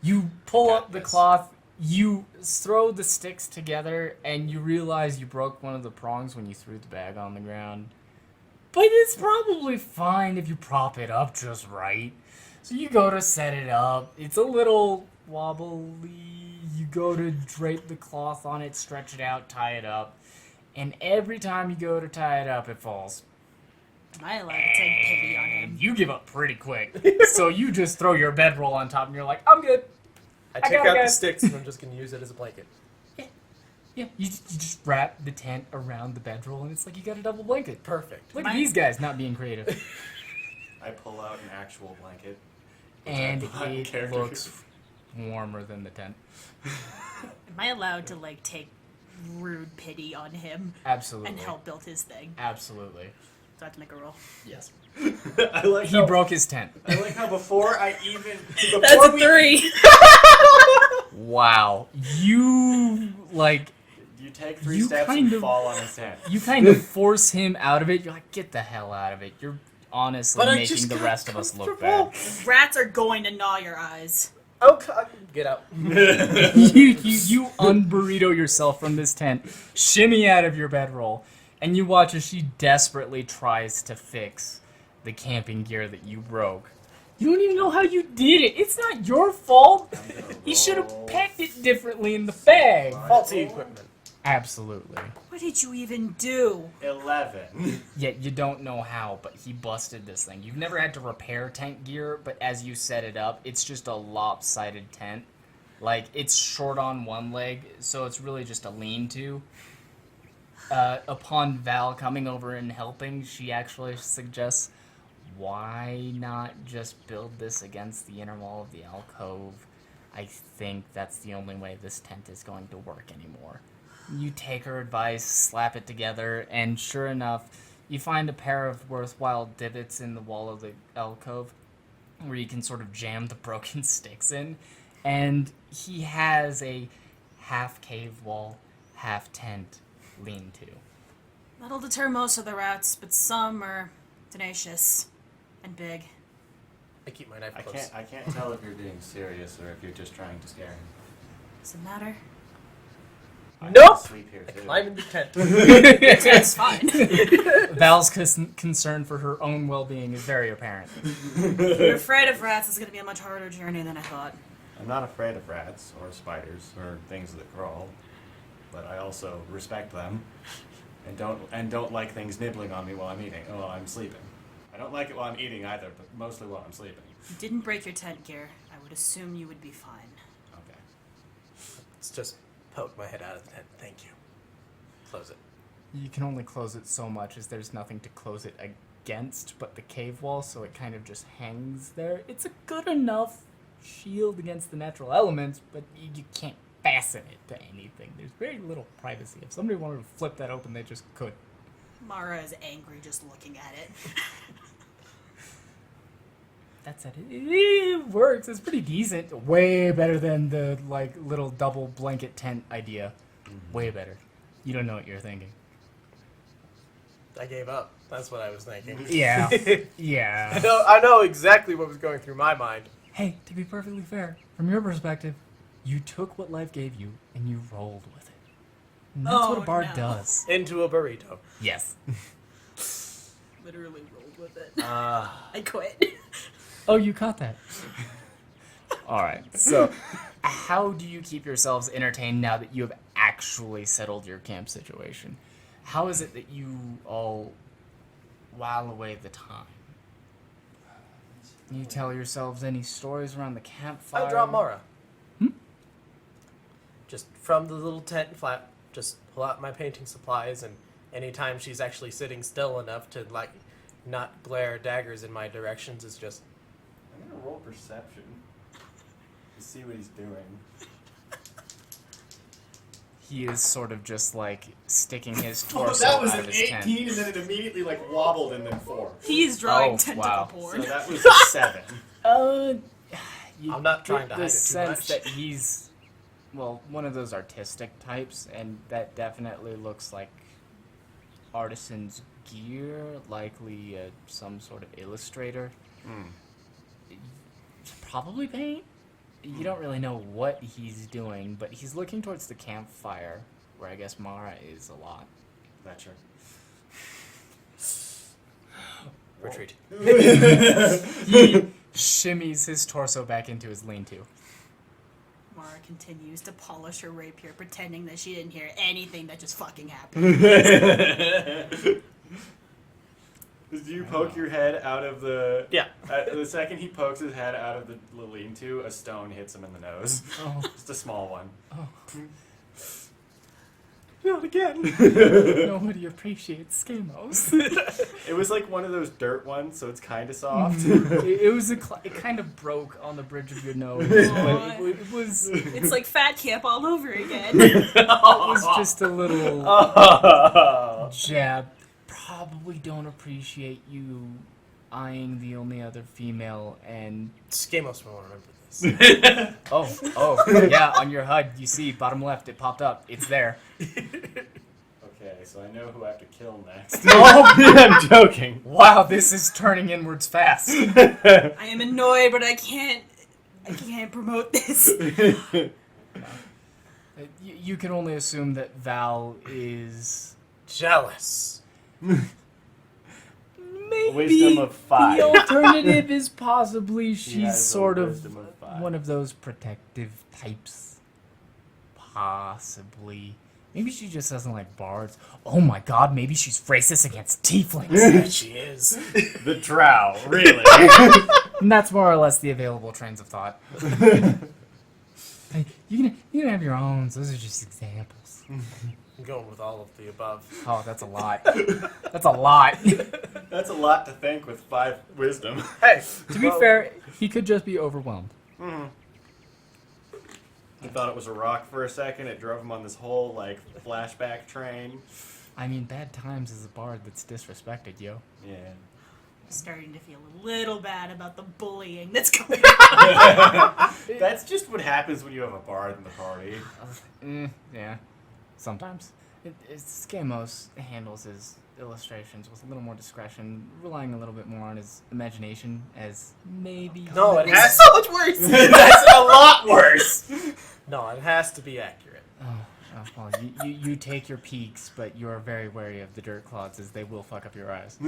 You pull up the cloth, you throw the sticks together, and you realize you broke one of the prongs when you threw the bag on the ground. But it's probably fine if you prop it up just right. So you go to set it up. It's a little wobbly. You go to drape the cloth on it, stretch it out, tie it up. And every time you go to tie it up, it falls. Am I allowed to take pity on him? And you give up pretty quick. So you just throw your bedroll on top and you're like, I'm good. I take got it, out the guys. sticks and I'm just going to use it as a blanket. Yeah, you just wrap the tent around the bedroll and it's like you got a double blanket. Perfect. Look at these guys not being creative. I pull out an actual blanket. And Not it character. looks warmer than the tent. Am I allowed to, like, take rude pity on him Absolutely. and help build his thing? Absolutely. So I have to make a roll. Yes. I like He how, broke his tent. I like how before I even That's before a we 3! Wow. You, like, you take 3 You steps kind and of- fall on his head. you kind of force him out of it. You're like, get the hell out of it. You're honestly But I making just the got rest of us look comfortable. bad. Rats are going to gnaw your eyes. Okay. Get out. you unburrito yourself from this tent, shimmy out of your bedroll, and you watch as she desperately tries to fix the camping gear that you broke. You don't even know how you did it. It's not your fault. You should have packed it differently in the bag. Faulty equipment. Absolutely. What did you even do? 11. Yet you don't know how, but he busted this thing. You've never had to repair tent gear, but as you set it up, it's just a lopsided tent. Like, it's short on one leg, so it's really just a lean-to. Upon Val coming over and helping, she actually suggests, why not just build this against the inner wall of the alcove? I think that's the only way this tent is going to work anymore. You take her advice, slap it together, and sure enough, you find a pair of worthwhile divots in the wall of the alcove where you can sort of jam the broken sticks in. And he has a half cave wall, half tent lean-to. That'll deter most of the rats, but some are tenacious. And big. I keep my knife I close. can't tell if you're being serious or if you're just trying to scare him. Does it matter? I Nope! can sleep here I too. climb into tent. It's fine. Val's concern for her own well-being is very apparent. If you're afraid of rats, it's going to be a much harder journey than I thought. I'm not afraid of rats or spiders or things that crawl, but I also respect them and don't like things nibbling on me while I'm eating. While I'm sleeping. I don't like it while I'm eating either, but mostly while I'm sleeping. If you didn't break your tent gear, I would assume you would be fine. Okay. Let's just poke my head out of the tent. Thank you. Close it. You can only close it so much as there's nothing to close it against but the cave wall, so it kind of just hangs there. It's a good enough shield against the natural elements, but you can't fasten it to anything. There's very little privacy. If somebody wanted to flip that open, they just could. Mara is angry just looking at it. That's it. It works. It's pretty decent. Way better than the little double blanket tent idea. Way better. You don't know what you're thinking. I gave up. That's what I was thinking. Yeah. Yeah. I know exactly what was going through my mind. Hey, to be perfectly fair, from your perspective, you took what life gave you and you rolled with it. And that's what a bard no. does. Into a burrito. Yes. Literally rolled with it. Ah. I quit. Oh, you caught that. All right. So, how do you keep yourselves entertained now that you have actually settled your camp situation? How is it that you all while away the time? Can you tell yourselves any stories around the campfire? I draw Mara. Hmm? Just from the little tent flap, just pull out my painting supplies, and anytime she's actually sitting still enough to not glare daggers in my directions, is just I'm gonna roll perception to see what he's doing. He is sort of just sticking his torso out of his tent. and then it immediately wobbled and then 4. He's drawing Oh, tentacle wow. porn. So that was a 7. You I'm not trying get to hide the it too sense much. that he's, one of those artistic types, and that definitely looks like artisan's gear, likely some sort of illustrator. Probably paint. You don't really know what he's doing, but he's looking towards the campfire, where I guess Mara is a lot. That's right. retreat. He shimmies his torso back into his lean-to. Mara continues to polish her rapier, pretending that she didn't hear anything that just fucking happened. Do you poke your head out of the... Yeah. The second he pokes his head out of the lean-to, a stone hits him in the nose. Oh. Just a small one. Oh. Not again. Nobody appreciates Skamos. It was like one of those dirt ones, so it's kind of soft. It was it kind of broke on the bridge of your nose, but it was It's like fat camp all over again. it was just a little Oh. jab. Probably don't appreciate you eyeing the only other female and Skamos will remember this. oh yeah, on your HUD you see bottom left, it popped up, it's there. Okay, so I know who I have to kill next. No, I'm joking. wow, this is turning inwards fast. I am annoyed, but I can't promote this. You can only assume that Val is Jealous. maybe Wisdom of 5. the alternative is possibly She she's has a sort of wisdom of 5. one of those protective types. Possibly. Maybe she just doesn't like bards. Oh my god, maybe she's racist against tieflings. She is. The drow, really. And that's more or less the available trains of thought. Hey, you can have your own. Those are just examples. I'm going with all of the above. Oh, that's a lot. That's a lot. That's a lot to think with 5 wisdom. Hey! To be fair, he could just be overwhelmed. He thought it was a rock for a second. It drove him on this whole, flashback train. I mean, bad times is a bard that's disrespected, yo. Yeah. I'm starting to feel a little bad about the bullying that's going on. That's just what happens when you have a bard in the party. Yeah, sometimes. Skamos handles his illustrations with a little more discretion, relying a little bit more on his imagination as maybe... No, it It's has so much worse! That's a lot worse. No, it has to be accurate. Well, you take your peeks, but you are very wary of the dirt clods as they will fuck up your eyes.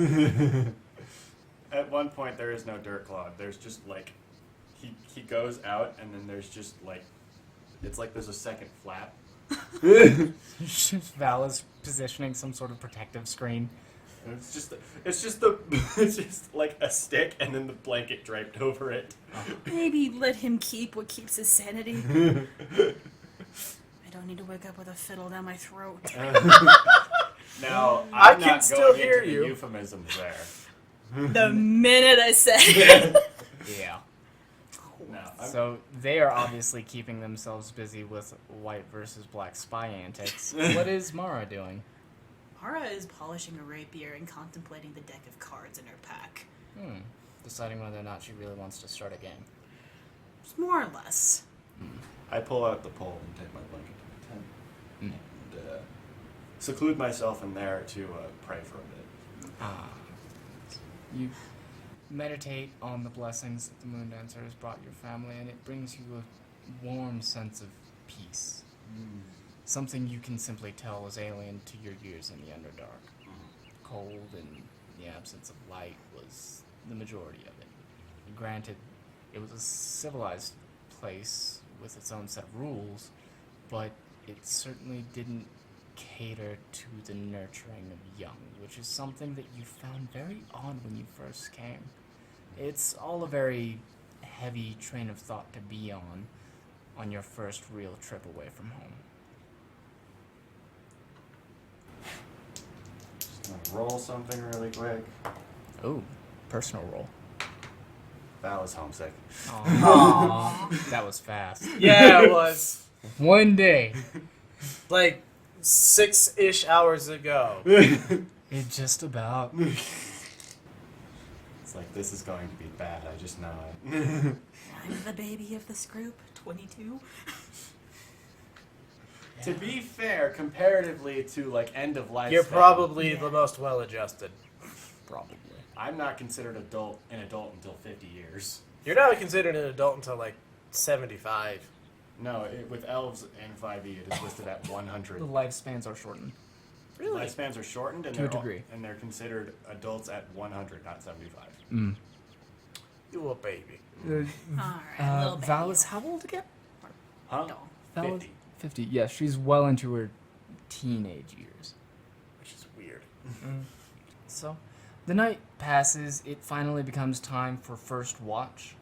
At one point, there is no dirt clod. There's just like, he goes out, and then there's just like, it's like there's a second flap. Val is positioning some sort of protective screen. And it's just like a stick, and then the blanket draped over it. Maybe let him keep what keeps his sanity. I don't need to wake up with a fiddle down my throat. Now, I I'm can not still going hear into you. the euphemisms there. The minute I said it. Yeah. No, So they are obviously keeping themselves busy with white versus black spy antics. What is Mara doing? Mara is polishing a rapier and contemplating the deck of cards in her pack. Deciding whether or not she really wants to start a game. Just more or less. I pull out the pole and take my blanket to my tent and seclude myself in there to pray for a bit. You meditate on the blessings that the Moon Dancer has brought your family, and it brings you a warm sense of peace. Something you can simply tell is alien to your years in the Underdark. Cold and the absence of light was the majority of it. Granted, it was a civilized place with its own set of rules, but it certainly didn't cater to the nurturing of young, which is something that you found very odd when you first came. It's all a very heavy train of thought to be on your first real trip away from home. Just gonna roll something really quick. Oh, personal roll. Val is homesick. Aww. That was fast. Yeah, it was. One day. Like 6-ish hours ago. It just about. It's like, this is going to be bad, I just know it. I'm the baby of this group, 22. To be fair, comparatively to like end of life, You're probably the most well-adjusted. Probably. I'm not considered an adult until 50 years. You're not considered an adult until like 75. No, with elves and 5e, it is listed at 100. The lifespans are shortened. Really? Lifespans are shortened, and To a they're degree. and they're considered adults at 100, not 75. You a baby. Alright, little baby. Val is how old again? Huh? No. Val is 50. 50. Yeah, she's well into her teenage years. Which is weird. So, the night passes. It finally becomes time for first watch.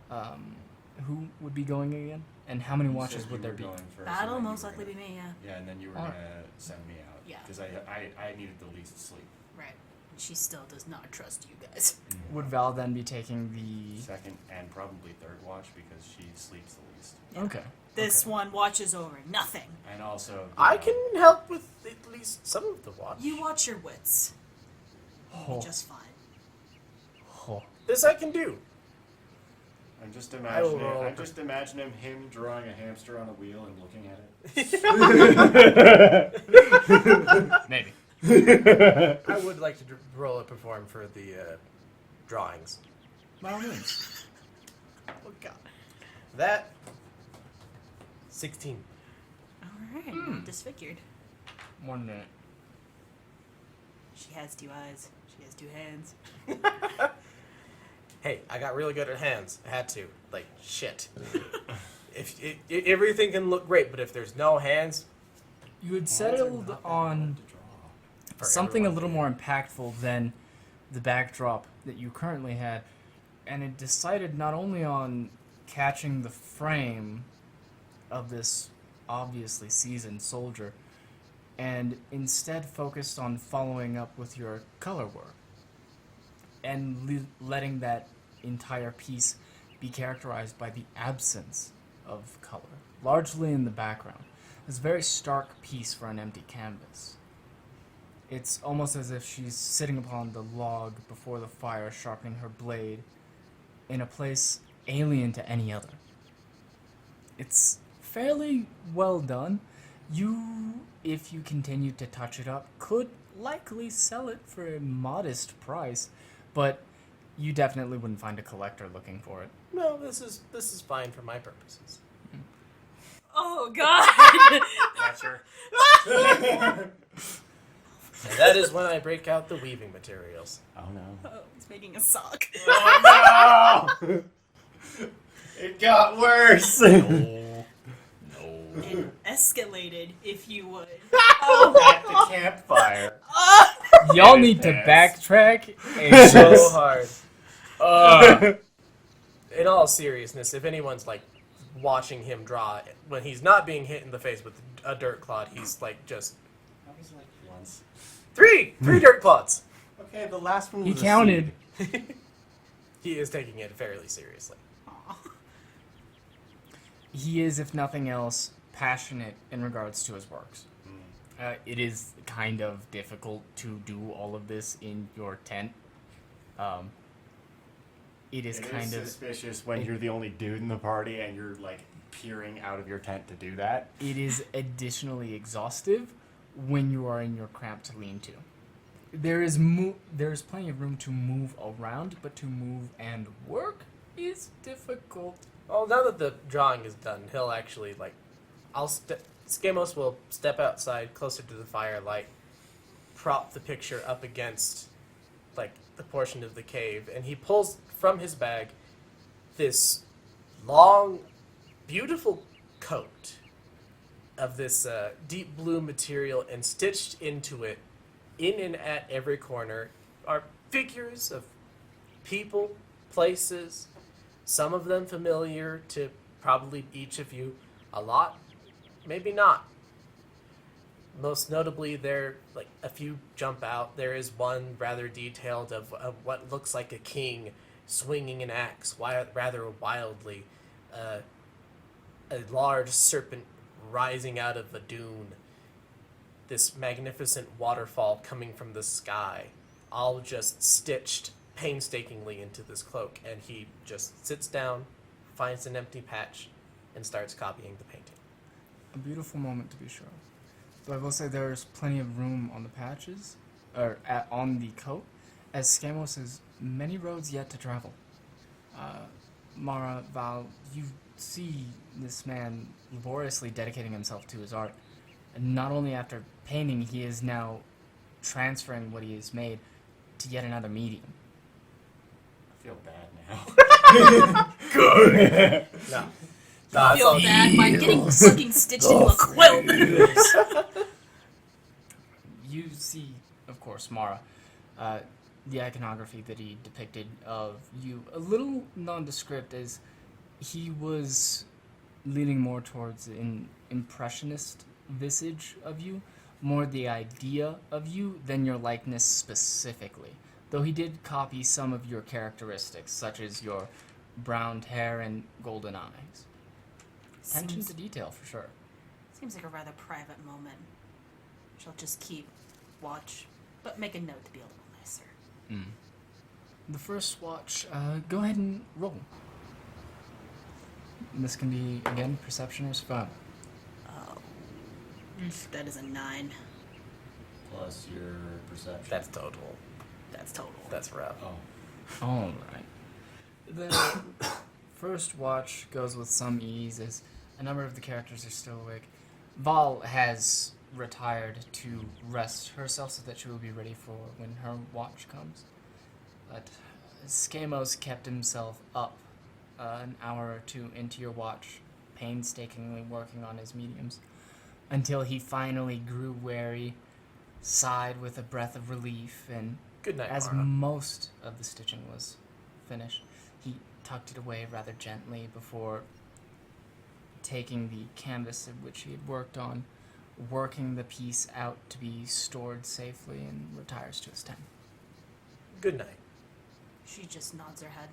Who would be going again? And how many You watches said would you there were be? going first, and That'll then you most were likely be gonna- me, yeah. Yeah, and then you were Alright. gonna send me out. Yeah. Because I needed the least sleep. Right. And she still does not trust you guys. Would Val then be taking the... Second and probably third watch because she sleeps the least. Yeah. Okay. This okay. one watches over nothing. And also, you I know, can help with at least some of the watch. You watch your wits. You'll Oh. be just fine. Oh. This I can do. I'm just I will imagining. roll. I'm just imagining him drawing a hamster on a wheel and looking at it. Maybe. I would like to roll a perform for the drawings. By all means. Oh god. That 16. Alright, disfigured. 1 minute. She has 2 eyes. She has 2 hands. Hey, I got really good at hands. I had to. Like, shit. If everything can look great, but if there's no hands, You had settled on for something a everyone. little more impactful than the backdrop that you currently had, and it decided not only on catching the frame of this obviously seasoned soldier, and instead focused on following up with your color work, and letting that entire piece be characterized by the absence of color, largely in the background. It's a very stark piece for an empty canvas. It's almost as if she's sitting upon the log before the fire, sharpening her blade in a place alien to any other. It's fairly well done. You, if you continued to touch it up, could likely sell it for a modest price, but you definitely wouldn't find a collector looking for it. No, this is fine for my purposes. Oh God! Yeah, sure. And that is when I break out the weaving materials. Oh no. Oh, he's making a sock. Oh no! It got worse. No. It escalated, if you would. At the campfire. Y'all need to backtrack and So just hard. In all seriousness, if anyone's like watching him draw, when he's not being hit in the face with a dirt clod, he's like just That was like once. three dirt clods. Okay, the last one he was a counted. seed. He is taking it fairly seriously. He is, if nothing else, passionate in regards to his works. It is kind of difficult to do all of this in your tent. It is kind of suspicious when you're the only dude in the party and you're like peering out of your tent to do that. It is additionally exhaustive when you are in your cramped lean-to. There is plenty of room to move around, but to move and work is difficult. Well, now that the drawing is done, he'll actually Skamos will step outside closer to the firelight, prop the picture up against like the portion of the cave, and he pulls from his bag this long, beautiful coat of this deep blue material, and stitched into it, in and at every corner, are figures of people, places, some of them familiar to probably each of you, a lot, maybe not. Most notably, like a few jump out. There is one rather detailed of what looks like a king swinging an axe rather wildly, a large serpent rising out of a dune, this magnificent waterfall coming from the sky, all just stitched painstakingly into this cloak, and he just sits down, finds an empty patch, and starts copying the painting. A beautiful moment, to be sure. Though I will say there's plenty of room on the patches, on the coat, as Skamos has many roads yet to travel. Mara, Val, you see this man laboriously dedicating himself to his art. And not only after painting, he is now transferring what he has made to yet another medium. I feel bad now. Good. No. I feel bad by getting fucking stitched into a quilt. You see, of course, Mara, the iconography that he depicted of you, a little nondescript, as he was leaning more towards an impressionist visage of you, more the idea of you than your likeness specifically. Though he did copy some of your characteristics, such as your brown hair and golden eyes. Attention to detail, for sure. Seems like a rather private moment. She'll just keep watch, but make a note to be a little nicer. The first watch, go ahead and roll. And this can be, again, perception or survival. Oh. That is a 9. Plus your perception. That's total. That's total. That's rough. Oh. Alright. The first watch goes with some ease as a number of the characters are still awake. Val has retired to rest herself so that she will be ready for when her watch comes. But Skamos kept himself up an hour or two into your watch, painstakingly working on his mediums, until he finally grew wary, sighed with a breath of relief, and Good night, as Mara. most of the stitching was finished, he tucked it away rather gently before taking the canvas of which he had worked on, working the piece out to be stored safely, and retires to his tent. Good night. She just nods her head.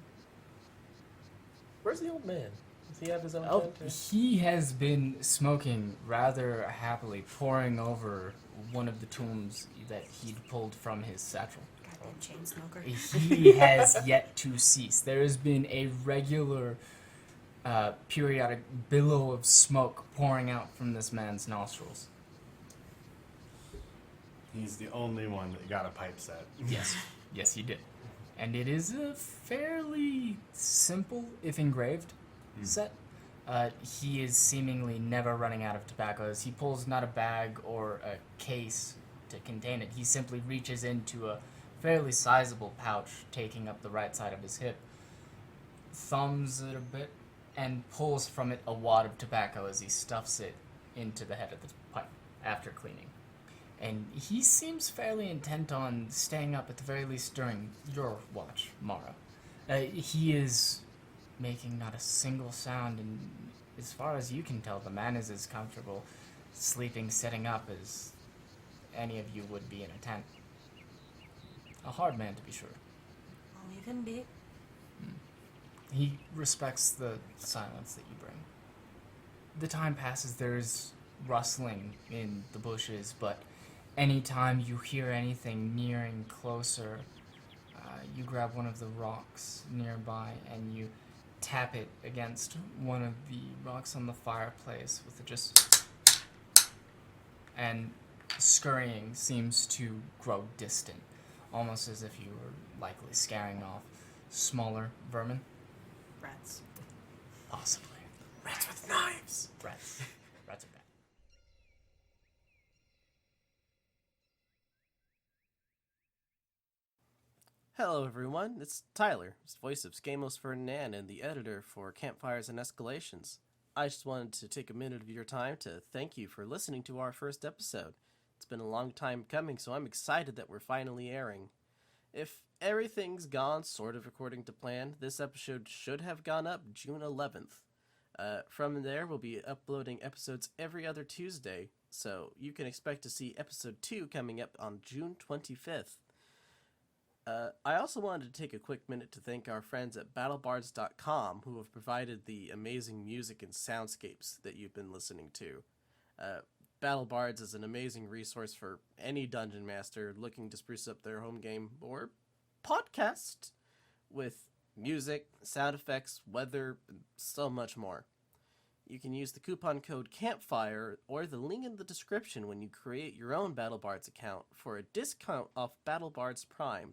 Where's the old man? Does he have his own Oh, tent? Or? he has been smoking rather happily, poring over one of the tombs that he'd pulled from his satchel. Goddamn chain smoker. He has yet to cease. There has been a regular, periodic billow of smoke pouring out from this man's nostrils. He's the only one that got a pipe set. Yes. Yes, you did. And it is a fairly simple, if engraved, set. He is seemingly never running out of tobaccos. He pulls not a bag or a case to contain it. He simply reaches into a fairly sizable pouch, taking up the right side of his hip, thumbs it a bit, and pulls from it a wad of tobacco as he stuffs it into the head of the pipe after cleaning. And he seems fairly intent on staying up at the very least during your watch, Mara. He is making not a single sound, and as far as you can tell, the man is as comfortable sleeping sitting up as any of you would be in a tent. A hard man, to be sure. Well, you can be. He respects the silence that you bring. The time passes, there's rustling in the bushes, but anytime you hear anything nearing closer, you grab one of the rocks nearby and you tap it against one of the rocks on the fireplace with just... And scurrying seems to grow distant, almost as if you were likely scaring off smaller vermin. Rats. Possibly. Rats with knives. Rats. Rats are bad. Hello, everyone. It's Tyler, voice of Skamos Ferdinand and the editor for Campfires and Escalations. I just wanted to take a minute of your time to thank you for listening to our first episode. It's been a long time coming, so I'm excited that we're finally airing. If everything's gone sort of according to plan, this episode should have gone up June 11th. From there, we'll be uploading episodes every other Tuesday, so you can expect to see episode 2 coming up on June 25th. I also wanted to take a quick minute to thank our friends at battlebards.com who have provided the amazing music and soundscapes that you've been listening to. BattleBards is an amazing resource for any dungeon master looking to spruce up their home game or podcast with music, sound effects, weather, and so much more. You can use the coupon code CAMPFIRE or the link in the description when you create your own BattleBards account for a discount off BattleBards Prime,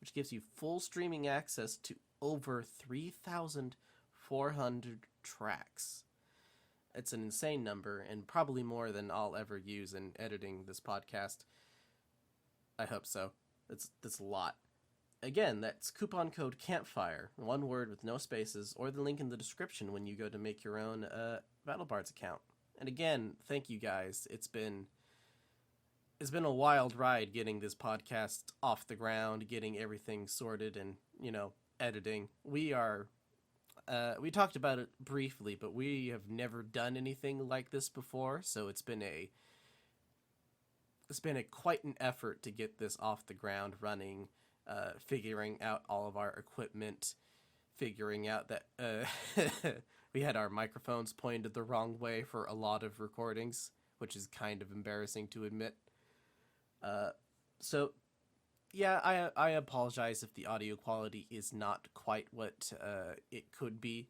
which gives you full streaming access to over 3,400 tracks. It's an insane number, and probably more than I'll ever use in editing this podcast. I hope so. That's a lot. Again, that's coupon code CAMPFIRE, one word with no spaces, or the link in the description when you go to make your own BattleBards account. And again, thank you guys. It's been a wild ride getting this podcast off the ground, getting everything sorted, and editing. We talked about it briefly, but we have never done anything like this before, so it's been quite an effort to get this off the ground running. Figuring out all of our equipment, figuring out that we had our microphones pointed the wrong way for a lot of recordings, which is kind of embarrassing to admit. So, yeah, I apologize if the audio quality is not quite what it could be,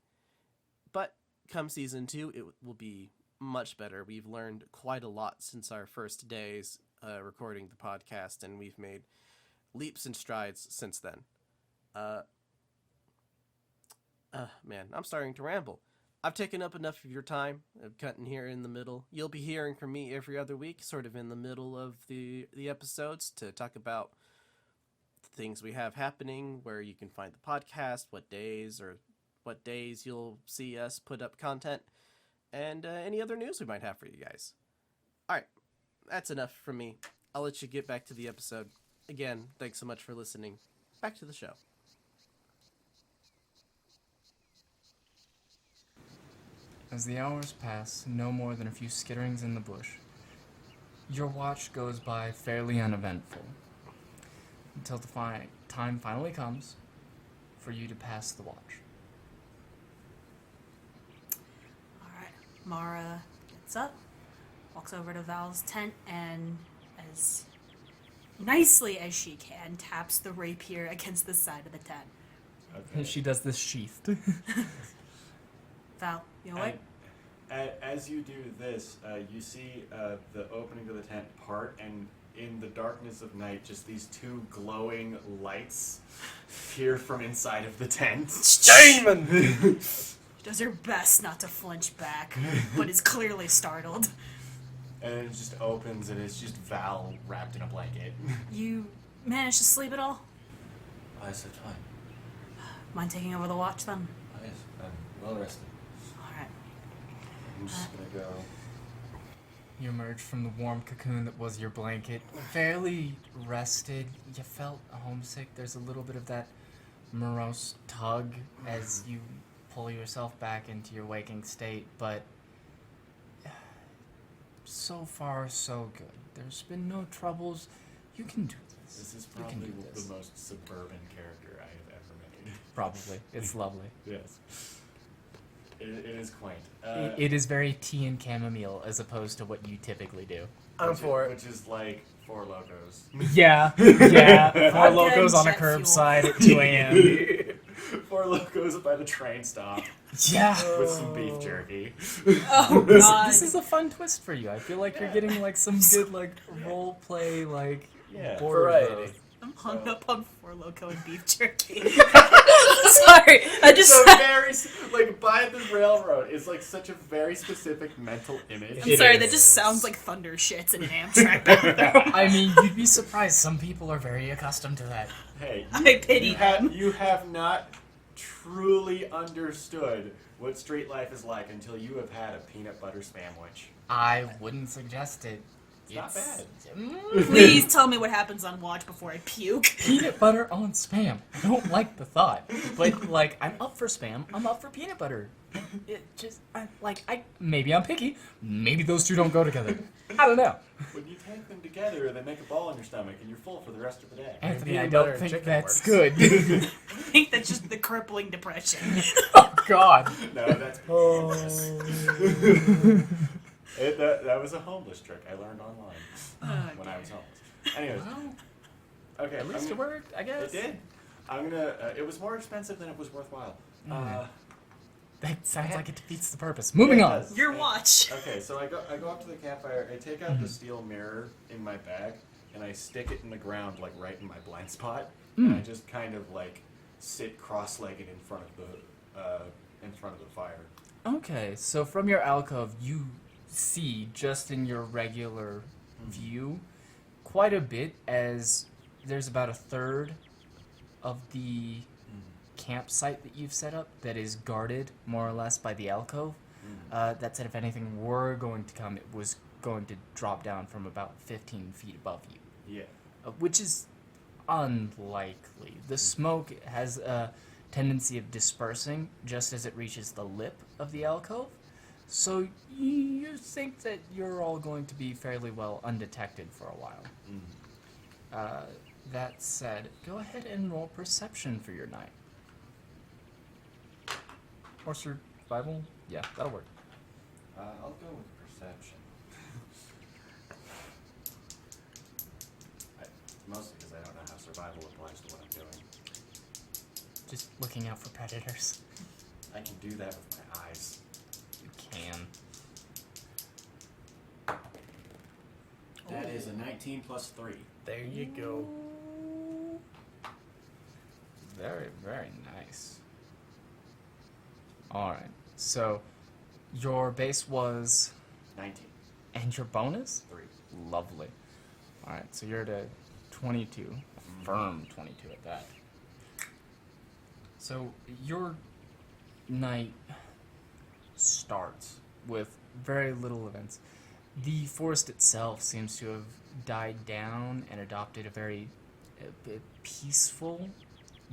but come season 2, it will be much better. We've learned quite a lot since our first days recording the podcast, and we've made leaps and strides since then. Man, I'm starting to ramble. I've taken up enough of your time. I'm cutting here in the middle. You'll be hearing from me every other week, sort of in the middle of the episodes, to talk about the things we have happening, where you can find the podcast, what days you'll see us put up content, and any other news we might have for you guys. Alright, that's enough from me. I'll let you get back to the episode. Again, thanks so much for listening. Back to the show. As the hours pass, no more than a few skitterings in the bush, your watch goes by fairly uneventful, until the time finally comes for you to pass the watch. Alright, Mara gets up, walks over to Val's tent, and as nicely as she can, taps the rapier against the side of the tent. Okay. She does this sheathed. Val, you know what? As you do this, you see the opening of the tent part, and in the darkness of night, just these two glowing lights appear from inside of the tent. Damon! She does her best not to flinch back, but is clearly startled. And it just opens, and it's just Val wrapped in a blanket. You managed to sleep at all? I slept fine. Mind taking over the watch then? Oh, yes, I'm well rested. Alright. I'm just gonna go. You emerged from the warm cocoon that was your blanket, fairly rested. You felt homesick. There's a little bit of that morose tug as you pull yourself back into your waking state, but so far so good. There's been no troubles. You can do this. This is You can probably do this. the most suburban character I have ever made. Probably. It's lovely. Yes. It is quaint. It is very tea and chamomile as opposed to what you typically do. I'm for it. Which is like Four Locos. Yeah, yeah. Four Vodka Locos and on a jet fuel. curbside at 2 a.m. Four Locos by the train stop Yeah. with some beef jerky. Oh god. This is a fun twist for you. I feel like you're getting like some good like role play like Yeah. border Variety. growth. I'm hung up on Four Loko and beef jerky. Sorry, I just. So very like by the railroad. It's like such a very specific mental image. I'm It sorry, is. that just sounds like thunder shits in an Amtrak bathroom. I mean, you'd be surprised. Some people are very accustomed to that. Hey, I pity them. you have not truly understood what street life is like until you have had a peanut butter sandwich. I wouldn't suggest it. It's not bad. Please tell me what happens on watch before I puke. Peanut butter on Spam. I don't like the thought, but like I'm up for Spam. I'm up for peanut butter. It just maybe I'm picky. Maybe those two don't go together. I don't know. When you take them together, they make a ball in your stomach, and you're full for the rest of the day. Anthony, peanut I butter don't and think chicken that's works. good. I think that's just the crippling depression. Oh God. No, that's that was a homeless trick I learned online when I was homeless. Anyways, Well, okay. at least it worked, I guess. It did. I'm gonna. It was more expensive than it was worthwhile. That sounds like it defeats the purpose. Moving Yeah, it on. does. Your watch. Okay, so I go up to the campfire. I take out the steel mirror in my bag, and I stick it in the ground, like right in my blind spot. And I just kind of like sit cross-legged in front of the fire. Okay, so from your alcove, you see just in your regular view quite a bit, as there's about a third of the campsite that you've set up that is guarded more or less by the alcove. That said, if anything were going to come, it was going to drop down from about 15 feet above you, Yeah. which is unlikely. The smoke has a tendency of dispersing just as it reaches the lip of the alcove, so you think that you're all going to be fairly well undetected for a while. That said, go ahead and roll perception for your night. Or survival? Yeah, that'll work. I'll go with perception. Mostly because I don't know how survival applies to what I'm doing. Just looking out for predators. I can do that with my eyes. You can. That is a 19 plus 3. There you go. Very, very nice. Alright, so your base was, 19. and your bonus? 3. Lovely. Alright, so you're at a 22. A firm 22 at that. So your night starts with very little events. The forest itself seems to have died down and adopted a very peaceful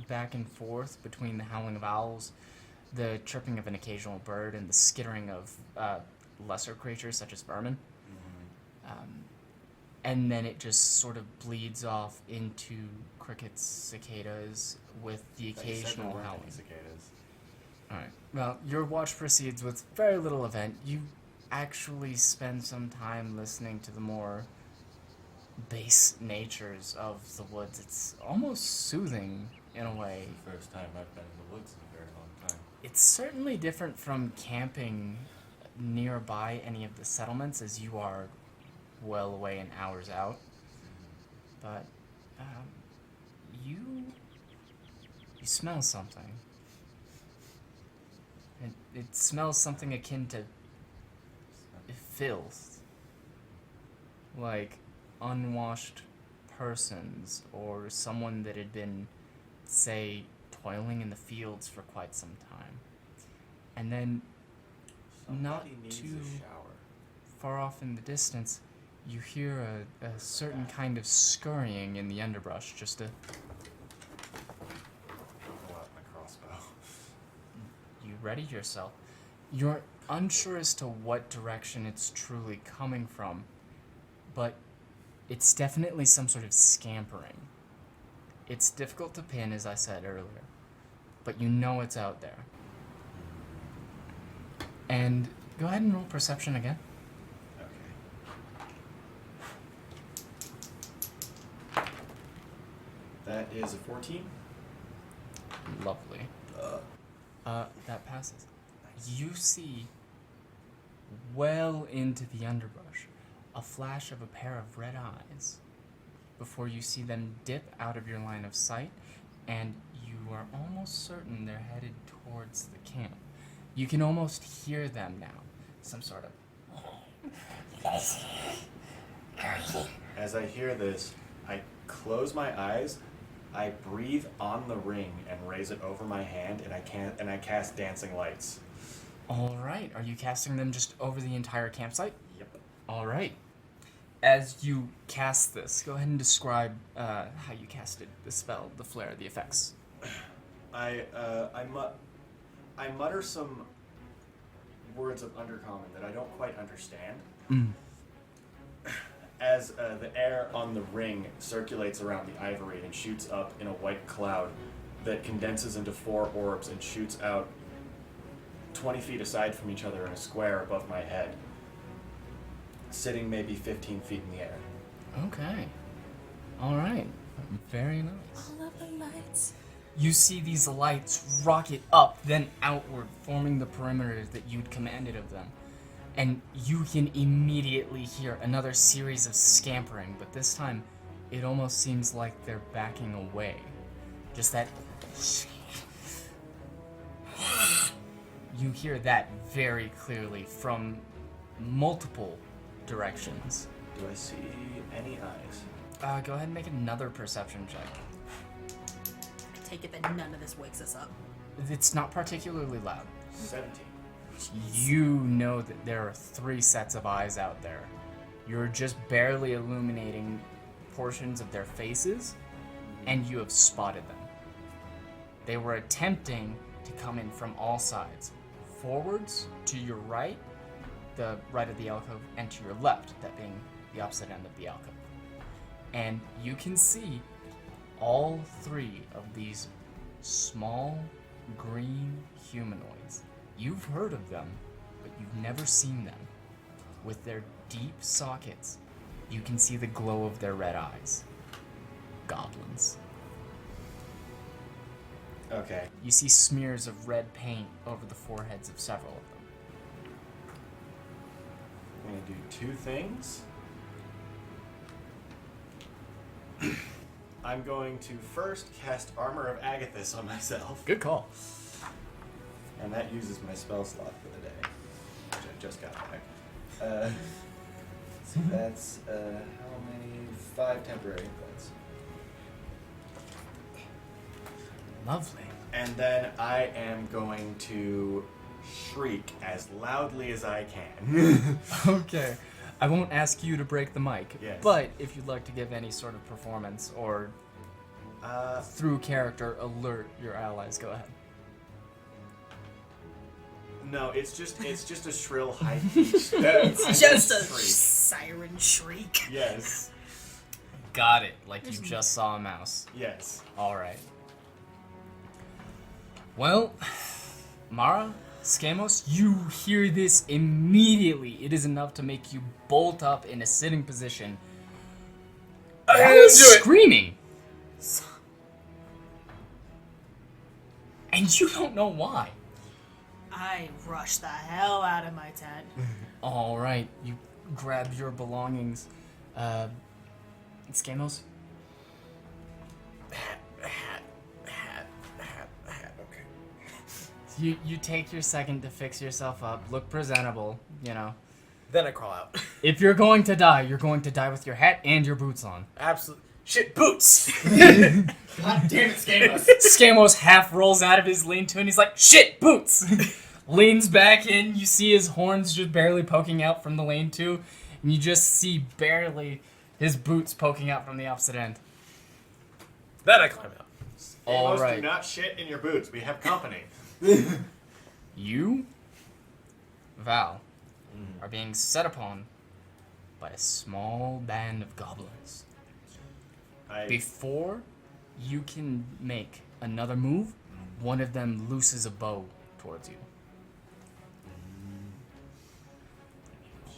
back and forth between the howling of owls, the chirping of an occasional bird, and the skittering of lesser creatures such as vermin. And then it just sort of bleeds off into crickets, cicadas, with the occasional howling. Cicadas. Alright. Well, your watch proceeds with very little event. You actually spend some time listening to the more base natures of the woods. It's almost soothing in a way. It's the first time I've been in the woods in a very long time. It's certainly different from camping nearby any of the settlements, as you are well away and hours out. but you smell something. It smells something akin to filth, like unwashed persons or someone that had been, say, toiling in the fields for quite some time. And then, not Somebody needs too a shower. far off in the distance, you hear a certain kind of scurrying in the underbrush, just a... Pull out my crossbow. You ready yourself. You're unsure as to what direction it's truly coming from, but it's definitely some sort of scampering. It's difficult to pin, as I said earlier, but you know it's out there. And go ahead and roll perception again. Okay. That is a 14. Lovely. That passes. You see, well into the underbrush, a flash of a pair of red eyes before you see them dip out of your line of sight, and you are almost certain they're headed towards the camp. You can almost hear them now. Some sort of... As I hear this, I close my eyes, I breathe on the ring and raise it over my hand, and I cast dancing lights. Alright, are you casting them just over the entire campsite? Yep. Alright. As you cast this, go ahead and describe how you casted the spell, the flare, the effects. I mutter some words of Undercommon that I don't quite understand. As the air on the ring circulates around the ivory and shoots up in a white cloud that condenses into 4 orbs and shoots out 20 feet aside from each other in a square above my head, sitting maybe 15 feet in the air. Okay. Alright. Very nice. All of the lights. You see these lights rocket up, then outward, forming the perimeter that you'd commanded of them. And you can immediately hear another series of scampering, but this time it almost seems like they're backing away. Just that... You hear that very clearly from multiple directions. Do I see any eyes? Go ahead and make another perception check. I take it that none of this wakes us up. It's not particularly loud. 17. You know that there are 3 sets of eyes out there. You're just barely illuminating portions of their faces, and you have spotted them. They were attempting to come in from all sides. Forwards, to your right, the right of the alcove, and to your left, that being the opposite end of the alcove. And you can see all 3 of these small, green humanoids. You've heard of them, but you've never seen them. With their deep sockets, you can see the glow of their red eyes. Goblins. Okay. You see smears of red paint over the foreheads of several of them. I'm going to do 2 things. I'm going to first cast Armor of Agathis on myself. Good call. And that uses my spell slot for the day, which I just got back. So that's, how many? 5 temporary hit points. Lovely. And then I am going to shriek as loudly as I can. Okay. I won't ask you to break the mic, Yes. but if you'd like to give any sort of performance or through character alert your allies, go ahead. No, it's just a shrill high pitch. It's just a siren shriek. Yes. Got it, like you just saw a mouse. Yes. Alright. Well, Mara, Skamos, you hear this immediately. It is enough to make you bolt up in a sitting position. Screaming! And you don't know why. I rushed the hell out of my tent. Alright, you grab your belongings. Skamos, You take your second to fix yourself up, look presentable, you know. Then I crawl out. If you're going to die, you're going to die with your hat and your boots on. Absolute shit boots. God damn it, Scamos. Scamos half rolls out of his lean-to and he's like, shit, boots! Leans back in, you see his horns just barely poking out from the lean-to, and you just see barely his boots poking out from the opposite end. Then I climb out. All Scamos, right. do not shit in your boots. We have company. You, Val, are being set upon by a small band of goblins. Before you can make another move, one of them looses a bow towards you.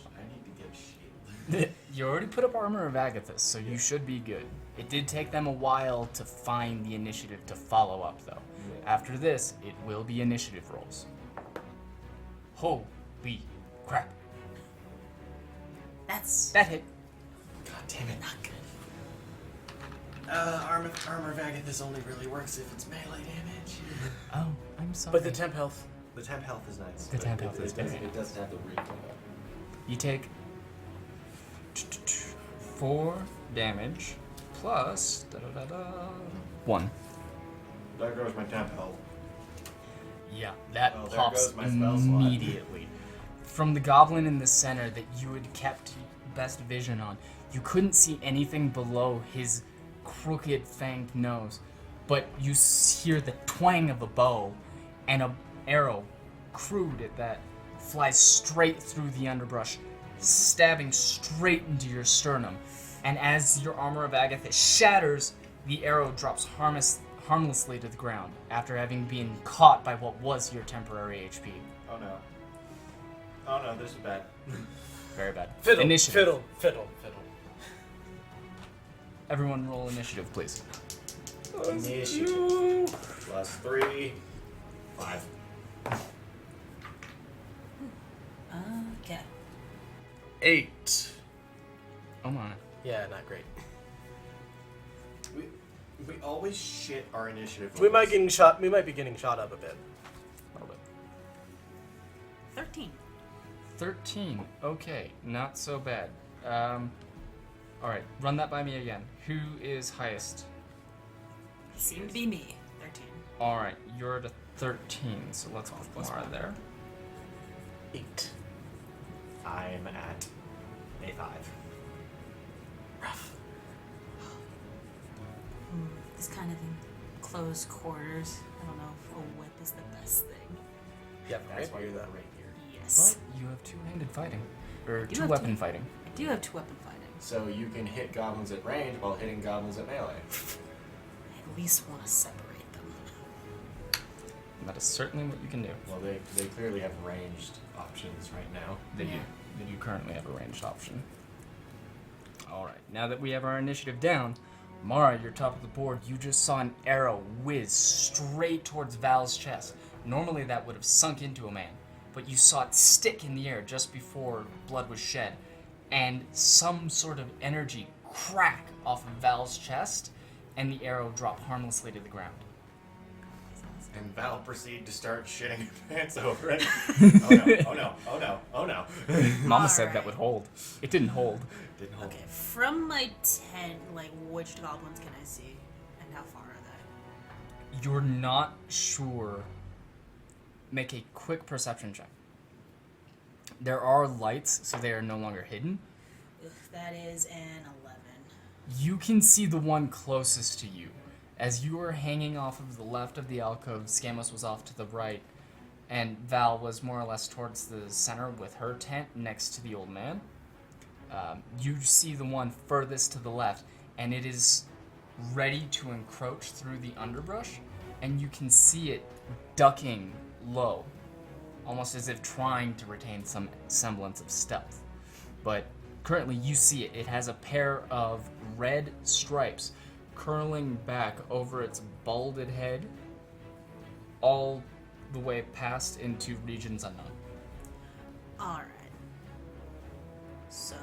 I need to get shield. You already put up Armor of Agathis, so you should be good. It did take them a while to find the initiative to follow up, though. After this, it will be initiative rolls. Holy crap. That hit. God damn it. Not good. Armor of Agathis only really works if it's melee damage. Oh, I'm sorry. But the temp health. The temp health is nice. The temp health is good. It doesn't have the recoil. You take 4 damage plus 1. There goes my temp health. Yeah, that Well, there pops goes my spell slot. immediately. From the goblin in the center that you had kept best vision on, you couldn't see anything below his crooked fanged nose, but you hear the twang of a bow, and an arrow, crude at that, flies straight through the underbrush, stabbing straight into your sternum. And as your Armor of Agathis shatters, the arrow drops harmlessly to the ground after having been caught by what was your temporary HP. Oh no. Oh no, this is bad. Very bad. Fiddle. Initiative. Fiddle. Everyone roll initiative, please. Initiative. Plus 3. 5. Okay. 8. Oh my. Yeah, not great. We always shit our initiative. We might rolls. be getting shot up a bit. A little bit. 13. 13. Okay, not so bad. Alright, run that by me again. Who is highest? Seemed to be me. 13. Alright, you're at a 13, so let's put Mara there. 8. I'm at a 5. Rough. This kind of in close quarters. I don't know if a whip is the best thing. Yeah, That's right. why you're the rapier. Yes. But you have two-handed fighting. Or do have two-weapon fighting. I do have 2 weapon fighting. So you can hit goblins at range while hitting goblins at melee. I at least want to separate them. That is certainly what you can do. Well, they clearly have ranged options right now. They do. They do currently have a ranged option. Alright, now that we have our initiative down, Mara, you're top of the board. You just saw an arrow whiz straight towards Val's chest. Normally that would have sunk into a man, but you saw it stick in the air just before blood was shed, and some sort of energy crack off of Val's chest, and the arrow drop harmlessly to the ground. And Val proceed to start shitting her pants over it. Oh no. Mama said that Alright. would hold. It didn't hold. Didn't hold. Okay, from my 10, like, which goblins can I see? And how far are they? You're not sure. Make a quick perception check. There are lights, so they are no longer hidden. Ugh, that is an 11. You can see the one closest to you. As you were hanging off of the left of the alcove, Scamos was off to the right, and Val was more or less towards the center with her tent next to the old man. You see the one furthest to the left, and it is ready to encroach through the underbrush, and you can see it ducking low, almost as if trying to retain some semblance of stealth. But currently you see it. It has a pair of red stripes curling back over its balded head all the way past into regions unknown. Alright. So,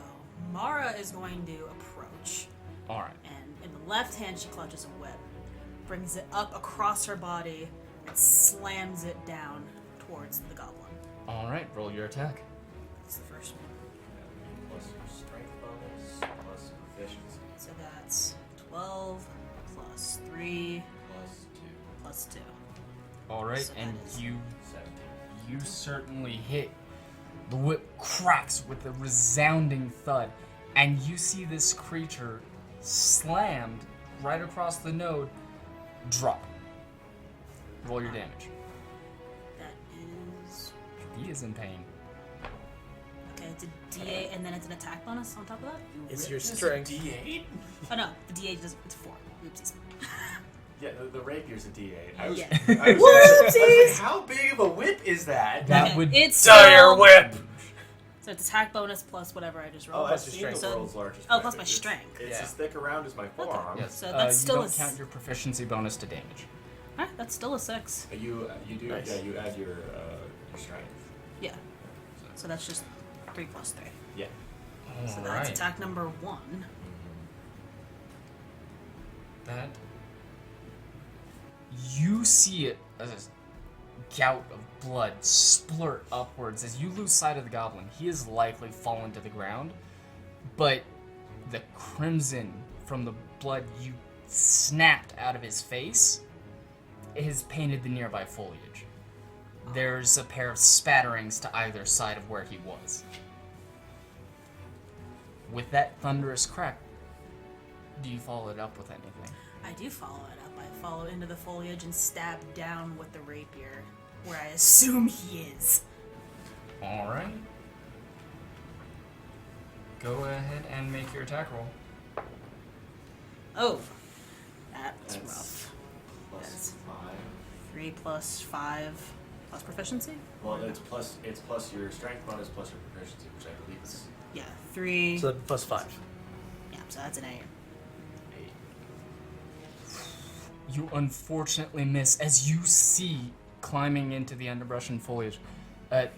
Mara is going to approach, Alright. and in the left hand she clutches a whip, brings it up across her body, It slams it down towards the goblin. All right, roll your attack. That's the first one. Plus your strength bonus, plus proficiency, So that's 12 plus 3 plus 2, plus 2. All right, So and that is- you 17. you certainly hit. The whip cracks with a resounding thud, and you see this creature slammed right across the node, drop. Roll your damage. That is. He is in pain. Okay, it's a D8 and then it's an attack bonus on top of that? Is your This is strength. D8? Oh no, the D8 does. It's 4. Oopsies. Yeah, the rapier's a D8. I was, Yeah. I was Whoopsies! like, how big of a whip is that? That Okay, would it's Dire still- whip! So it's attack bonus plus whatever I just rolled. Oh, I've Plus your seen strength. the So- world's largest oh, whip. plus my It's- strength. It's Yeah. as thick around as my forearm. Yes. So that's still you a don't s- count your proficiency bonus to damage. Alright, that's still a 6. You do Nice. yeah, you add your strength. Yeah. So that's just 3 plus 3. Yeah. So that's attack number 1. That you see it as a gout of blood splurt upwards as you lose sight of the goblin. He is likely fallen to the ground, but the crimson from the blood you snapped out of his face has painted the nearby foliage. There's a pair of spatterings to either side of where he was. With that thunderous crack, do you follow it up with anything? I do follow it up. I follow into the foliage and stab down with the rapier, where I assume he is. Alright. Go ahead and make your attack roll. Oh, that's That's rough. Plus Yes. 5. 3 plus 5 plus proficiency? Well, it's plus your strength bonus plus your proficiency, which I believe is Yeah, 3. So plus 5. Yeah, so that's an 8. 8. You unfortunately miss as you see climbing into the underbrush and foliage.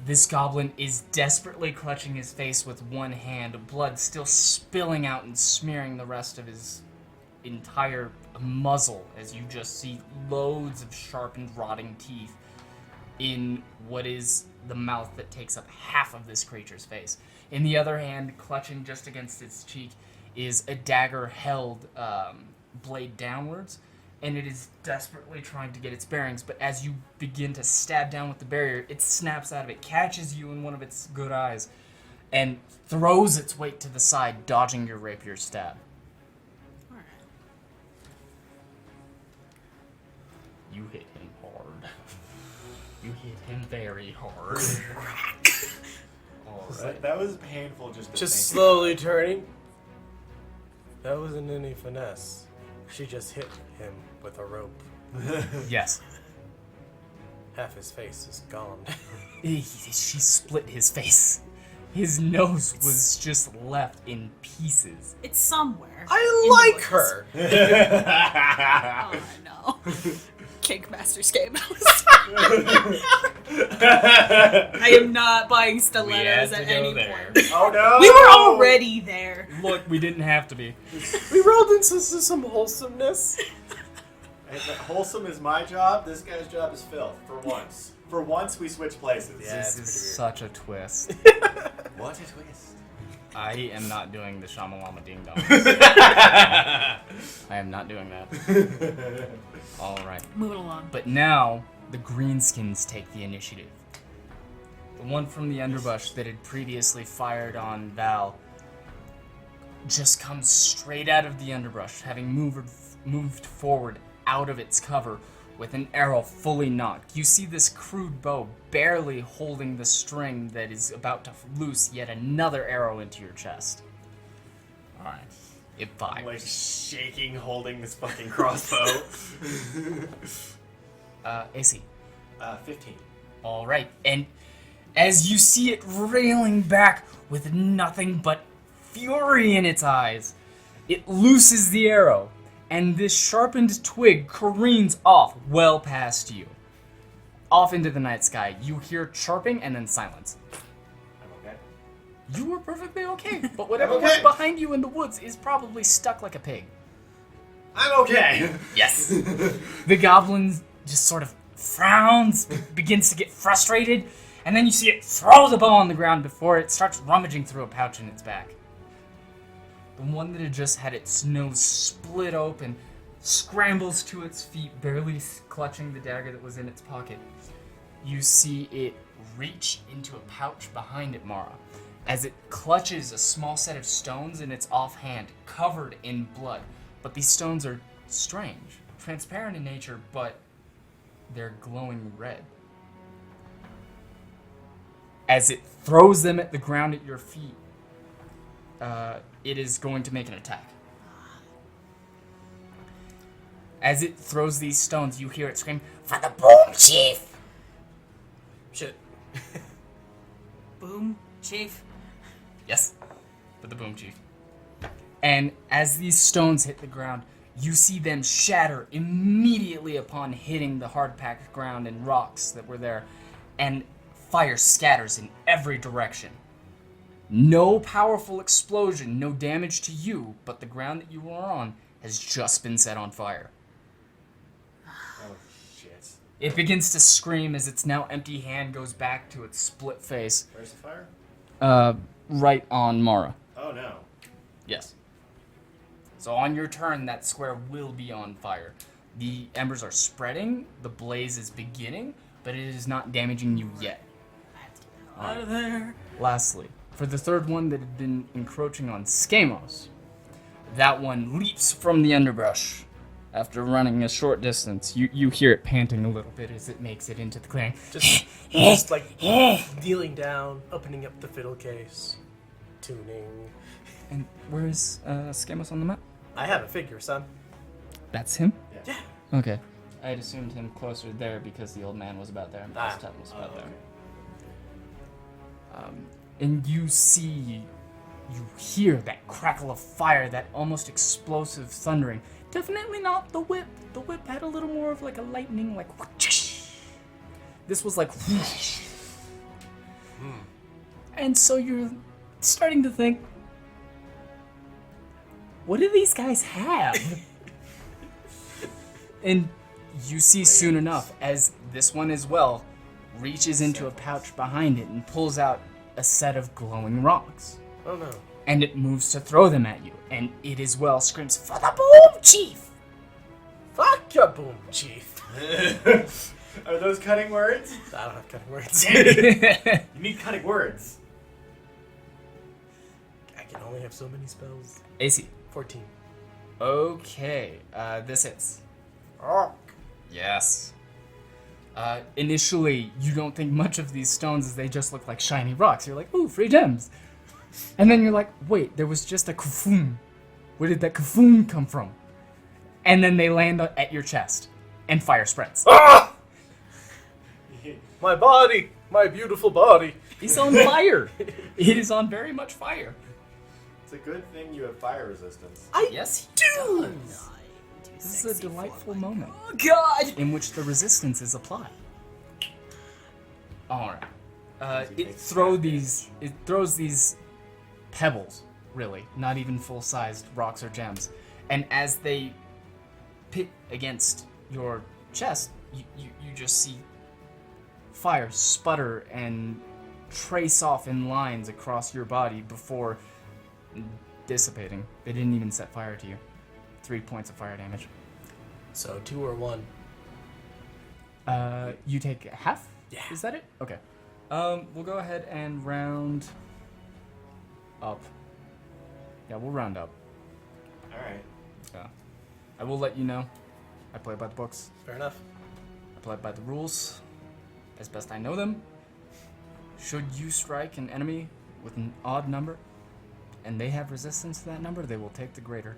This goblin is desperately clutching his face with one hand, blood still spilling out and smearing the rest of his entire muzzle as you just see loads of sharpened, rotting teeth in what is the mouth that takes up half of this creature's face. In the other hand, clutching just against its cheek, is a dagger held blade downwards, and it is desperately trying to get its bearings, but as you begin to stab down with the barrier, it snaps out of it, catches you in one of its good eyes, and throws its weight to the side, dodging your rapier stab. Alright. You hit him hard. You hit him very hard. Alright. That was painful just to Just think. slowly turning. That wasn't any finesse. She just hit him with a rope. Yes. Half his face is gone. She split his face. His nose was just left in pieces. It's somewhere. I in like the her. Oh, no. Kickmaster Skate Mouse. I am not buying stilettos at any point. Oh no! We were already there. Look, we didn't have to be. We rolled into some wholesomeness. Wholesome is my job. This guy's job is filth. For once. For once, we switch places. Yeah. This it's is pretty such a twist. What a twist. I am not doing the Shamalama Ding Dong. I am not doing that. Alright. Moving along. But now, the Greenskins take the initiative. The one from the underbrush that had previously fired on Val just comes straight out of the underbrush, having moved forward out of its cover with an arrow fully nocked. You see this crude bow barely holding the string that is about to loose yet another arrow into your chest. Alright. It I'm like fires. shaking, holding this fucking crossbow. AC. 15. Alright, and as you see it railing back with nothing but fury in its eyes, it looses the arrow, and this sharpened twig careens off well past you. Off into the night sky. You hear chirping and then silence. I'm okay. You were perfectly okay, but whatever I'm was okay. behind you in the woods is probably stuck like a pig. I'm okay. Yes. The goblin just sort of frowns, begins to get frustrated, and then you see it throw the bow on the ground before it starts rummaging through a pouch in its back. The one that had just had its nose split open scrambles to its feet, barely clutching the dagger that was in its pocket. You see it reach into a pouch behind it, Mara, as it clutches a small set of stones in its offhand, covered in blood. But these stones are strange, transparent in nature, but they're glowing red. As it throws them at the ground at your feet, it is going to make an attack. As it throws these stones, you hear it scream, "For the boom, Chief!" Shit. Boom, Chief. Yes, for the boom, Chief. And as these stones hit the ground, you see them shatter immediately upon hitting the hard-packed ground and rocks that were there, and fire scatters in every direction. No powerful explosion, no damage to you, but the ground that you were on has just been set on fire. Oh, shit. It begins to scream as its now empty hand goes back to its split face. Where's the fire? Right on Mara. Oh, no. Yes. So on your turn, that square will be on fire. The embers are spreading, the blaze is beginning, but it is not damaging you yet. Out of there. Lastly, for the third one that had been encroaching on Skamos, that one leaps from the underbrush. After running a short distance, you hear it panting a little bit as it makes it into the clearing. Just like kneeling down, opening up the fiddle case, tuning. And where's Skamos on the map? I have a figure, son. That's him? Yeah. Okay. I had assumed him closer there because the old man was about there and the Tub was about there. And you hear that crackle of fire, that almost explosive thundering. Definitely not the whip. The whip had a little more of like a lightning, like whoosh. This was like whoosh. And so you're starting to think, what do these guys have? And you see soon enough as this one as well reaches into a pouch behind it and pulls out a set of glowing rocks. Oh no. And it moves to throw them at you. And it as well screams, "For the boom, Chief!" Fuck your boom, Chief. Are those cutting words? I don't have cutting words. You need cutting words. I can only have so many spells. AC. 14. Okay, this hits. Rock. Yes. Initially, you don't think much of these stones as they just look like shiny rocks. You're like, ooh, free gems. And then you're like, wait, there was just a kafoom. Where did that kafoom come from? And then they land at your chest, and fire spreads. Ah! My body! My beautiful body! It's on fire. It is on very much fire. It's a good thing you have fire resistance. Yes, he do. does. This is a delightful moment Oh, God. in which the resistance is applied. All right. It throws these pebbles, really, not even full-sized rocks or gems, and as they pit against your chest, you just see fire sputter and trace off in lines across your body before dissipating. They didn't even set fire to you. 3 points of fire damage. So 2 or 1? You take half? Yeah. Is that it? Okay. We'll go ahead and round up. Yeah, we'll round up. Alright. Yeah. I will let you know. I play by the books. Fair enough. I play by the rules as best I know them. Should you strike an enemy with an odd number, and they have resistance to that number, they will take the greater.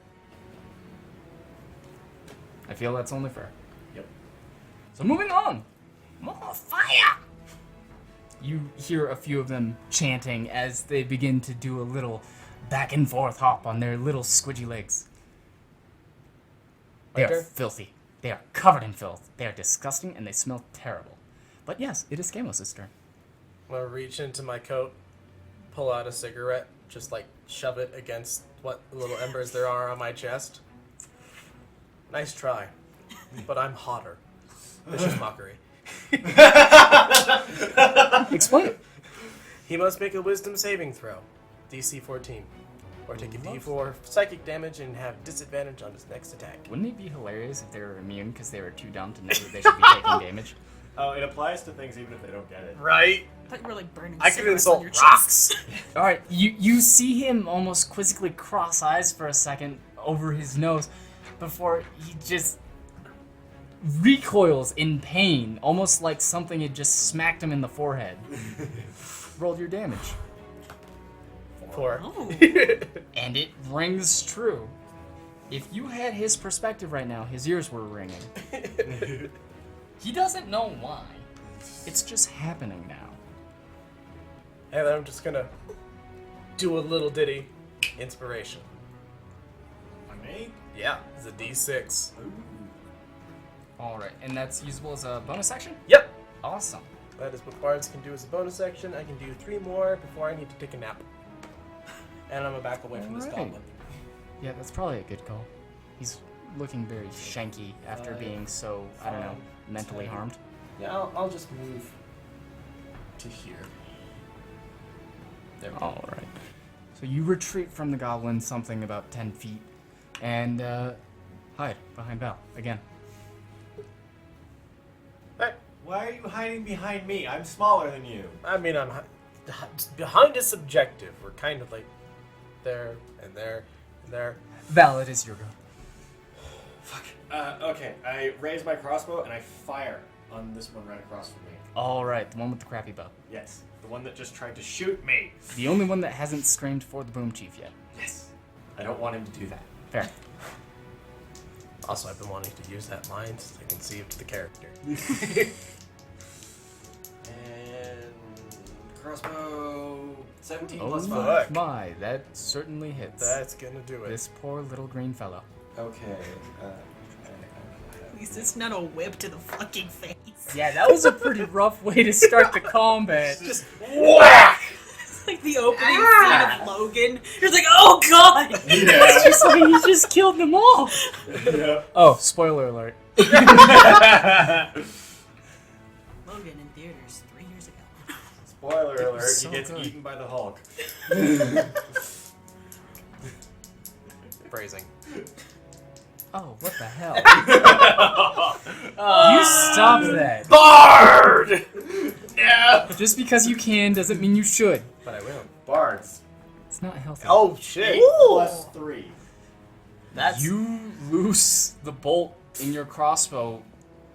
I feel that's only fair. Yep. So moving on. More fire! You hear a few of them chanting as they begin to do a little back and forth hop on their little squidgy legs. They are turn? filthy. They are covered in filth. They are disgusting and they smell terrible. But yes, it is Skamos' turn. I'm gonna reach into my coat, pull out a cigarette, just like shove it against what little embers there are on my chest. Nice try, but I'm hotter. Vicious mockery. Explain it. He must make a wisdom saving throw, DC 14, or take a D4 psychic damage and have disadvantage on his next attack. Wouldn't it be hilarious if they were immune because they were too dumb to know that they should be taking damage? Oh, it applies to things even if they don't get it. Right? I thought you were like burning I could cigarettes insult on your rocks. chest. All right, you see him almost quizzically cross eyes for a second over his nose before he just recoils in pain, almost like something had just smacked him in the forehead. Roll your damage. 4. Oh. And it rings true. If you had his perspective right now, his ears were ringing. He doesn't know why. It's just happening now. And then I'm just gonna do a little ditty. Inspiration. On me? Yeah, it's a D6. Alright, and that's usable as a bonus action? Yep. Awesome. That is what bards can do as a bonus action. I can do 3 more before I need to take a nap. And I'm gonna back away from this Alright. goblin. Yeah, that's probably a good call. He's looking very shanky after being so, I don't know, mentally harmed. Yeah, I'll just move to here. There we go. Alright. So you retreat from the goblin something about 10 feet and hide behind Val again. Hey, Why are you hiding behind me? I'm smaller than you. I mean, behind is subjective. We're kind of like there and there and there. Val, it is your go. Fuck. Okay, I raise my crossbow and I fire on this one right across from me. Alright, the one with the crappy bow. Yes, the one that just tried to shoot me. The only one that hasn't screamed for the boom chief yet. Yes. I don't want him to do that. Fair. Also, I've been wanting to use that line so I can see it to the character. And crossbow 17 Oh plus 5. fuck. my, that certainly hits. That's gonna do it. This poor little green fellow. Okay. At least it's not a whip to the fucking face. Yeah, that was a pretty rough way to start the combat. Just whack! It's like the opening scene of Logan. You're like, oh god! It's just like he just killed them all. Yeah. Oh, spoiler alert. Logan in theaters 3 years ago. Spoiler It was alert, so he gets good. eaten by the Hulk. Phrasing. Oh, what the hell? You stop that. Bard! No! Just because you can doesn't mean you should. But I will. Bards. It's not healthy. Oh shit! 8 plus 3. That's You loose the bolt in your crossbow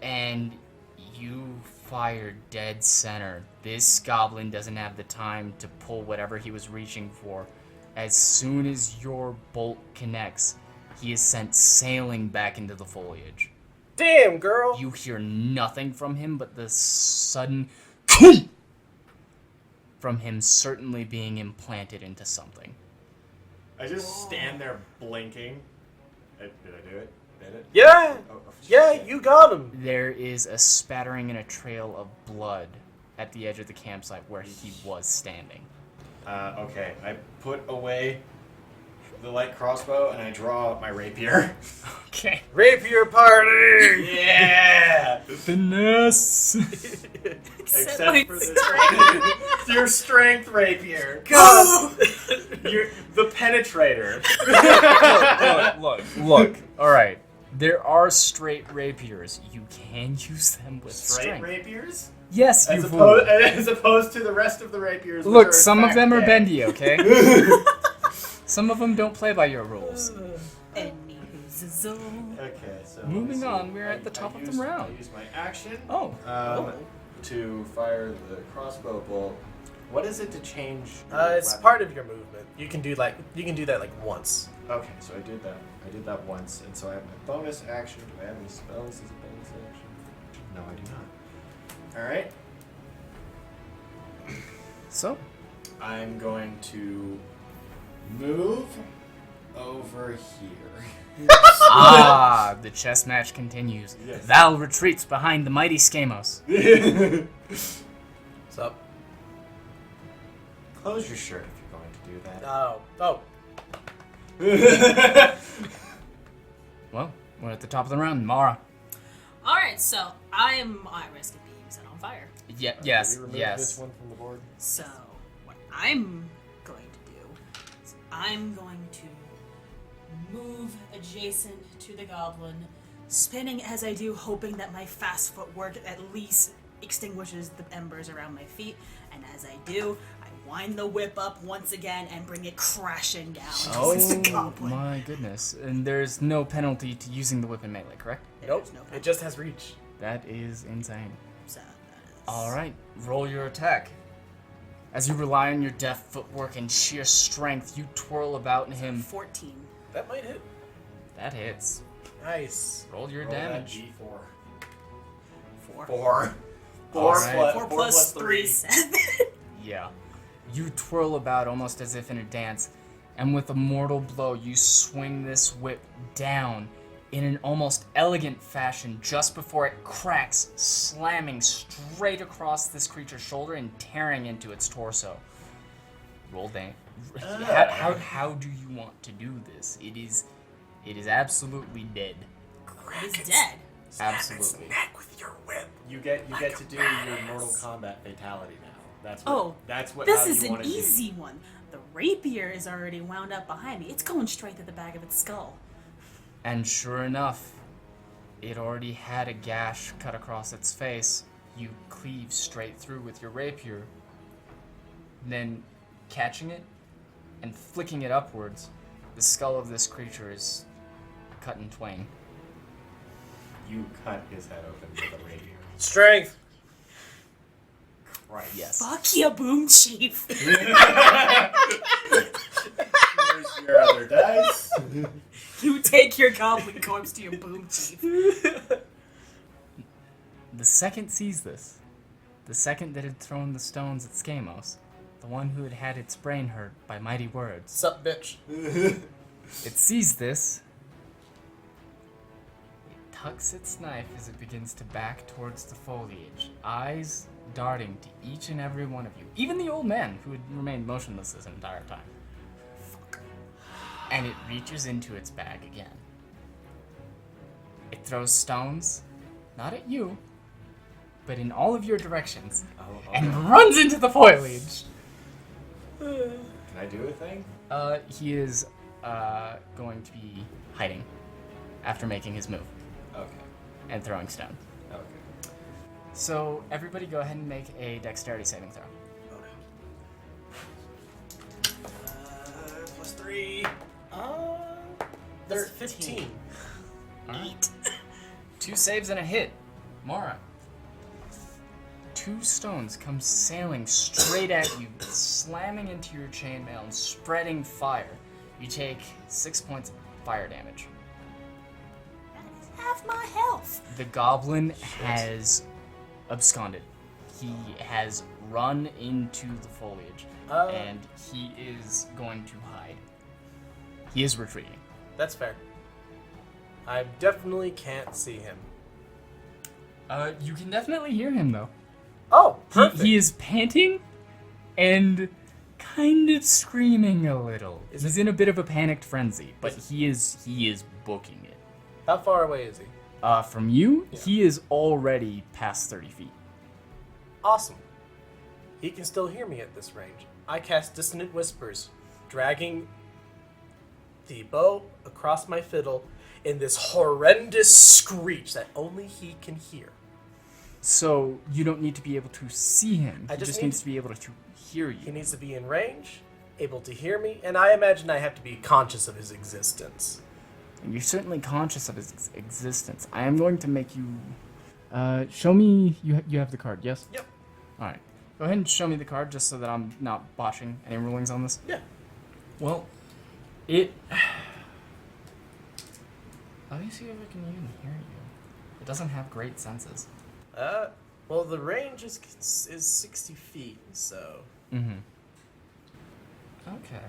and you fire dead center. This goblin doesn't have the time to pull whatever he was reaching for. As soon as your bolt connects, he is sent sailing back into the foliage. damn, girl. You hear nothing from him but the sudden from him certainly being implanted into something. I just stand there blinking. Did I do it? Did it? Yeah, Oh, yeah, shit. you got him. There is a spattering and a trail of blood at the edge of the campsite where he was standing. Okay, I put away the light crossbow and I draw my rapier. Okay. Rapier party. Yeah! Finesse! Except my for this your strength rapier. God. You're the penetrator. Look. All right. There are straight rapiers. You can use them with Straight strength. rapiers? Yes, you As fool. opposed to the rest of the rapiers. which Look, are some of in them are fact bendy, okay? Some of them don't play by your rules. Anywho, Okay, so Moving let's see. on, we're at the top of the round. I use my action Oh. to fire the crossbow bolt. What is it to change? It's weapon? part of your movement. You can do that like once. Okay, so I did that. I did that once, and so I have my bonus action. Do I have any spells as a bonus action? No, I do not. All right. So, I'm going to move over here. the chess match continues. Yes. Val retreats behind the mighty Skamos. What's up? Close your shirt if you're going to do that. Oh. Well, we're at the top of the round. Mara. Alright, so I am at risk of being on fire. Yeah. Did Yes. we remove Yes. this one from the board? So, what I'm going to do is I'm going to move adjacent to the goblin, spinning as I do, hoping that my fast footwork at least extinguishes the embers around my feet. And as I do, I wind the whip up once again and bring it crashing down towards the goblin. My goodness. And there's no penalty to using the whip in melee, correct? Nope. There's no It just has reach. That is insane. So that is... Alright, roll your attack. As you rely on your deft footwork and sheer strength, you twirl about in him. 14. That might hit. That hits. Nice. Roll your Roll that damage. D4. 4. 4 Alright. 4 plus 3, 7. Yeah. You twirl about almost as if in a dance, and with a mortal blow, you swing this whip down in an almost elegant fashion just before it cracks, slamming straight across this creature's shoulder and tearing into its torso. Roll damage. How do you want to do this? It is absolutely dead. He's dead. Absolutely. Neck with your whip. You get to do your Mortal Kombat fatality now. That's what. Oh, that's what. This how is you an wanna do. easy one. The rapier is already wound up behind me. It's going straight to the back of its skull. And sure enough, it already had a gash cut across its face. You cleave straight through with your rapier, then catching it and flicking it upwards, the skull of this creature is cut in twain. You cut his head open with a rapier. Strength. Right. Yes. Fuck you, Boom Chief. Here's your other dice. You take your goblin corpse to your Boom Chief. The second sees this, the second that had thrown the stones at Skamos, the one who had had its brain hurt by mighty words, Sup, bitch. it sees this. It tucks its knife as it begins to back towards the foliage, eyes darting to each and every one of you, even the old man who had remained motionless this entire time. And it reaches into its bag again. It throws stones, not at you, but in all of your directions, and runs into the foliage. Can I do a thing? He is going to be hiding after making his move Okay. and throwing stone. Okay. So everybody go ahead and make a dexterity saving throw. Plus 3. There's 15. Alright. 2 saves and a hit. Mara. 2 stones come sailing straight at you, slamming into your chainmail and spreading fire. You take 6 points of fire damage. That is half my health. The goblin has absconded. He has run into the foliage, and he is going to hide. He is retreating. That's fair. I definitely can't see him. You can definitely hear him, though. Oh, perfect. He is panting and kind of screaming a little. He's in a bit of a panicked frenzy, but he is booking it. How far away is he? From you, Yeah. he is already past 30 feet. Awesome. He can still hear me at this range. I cast Dissonant Whispers, dragging the bow across my fiddle in this horrendous screech that only he can hear. So you don't need to be able to see him. I He just just need needs to be able to hear He you. needs to be in range, able to hear me, and I imagine I have to be conscious of his existence. And you're certainly conscious of his existence. I am going to make you show me. You have the card, yes? Yep. All right. Go ahead and show me the card, just so that I'm not botching any rulings on this. Yeah. Well, it. Let me see if I can even hear you. It doesn't have great senses. Well, the range is 60 feet, so... Mm-hmm. Okay.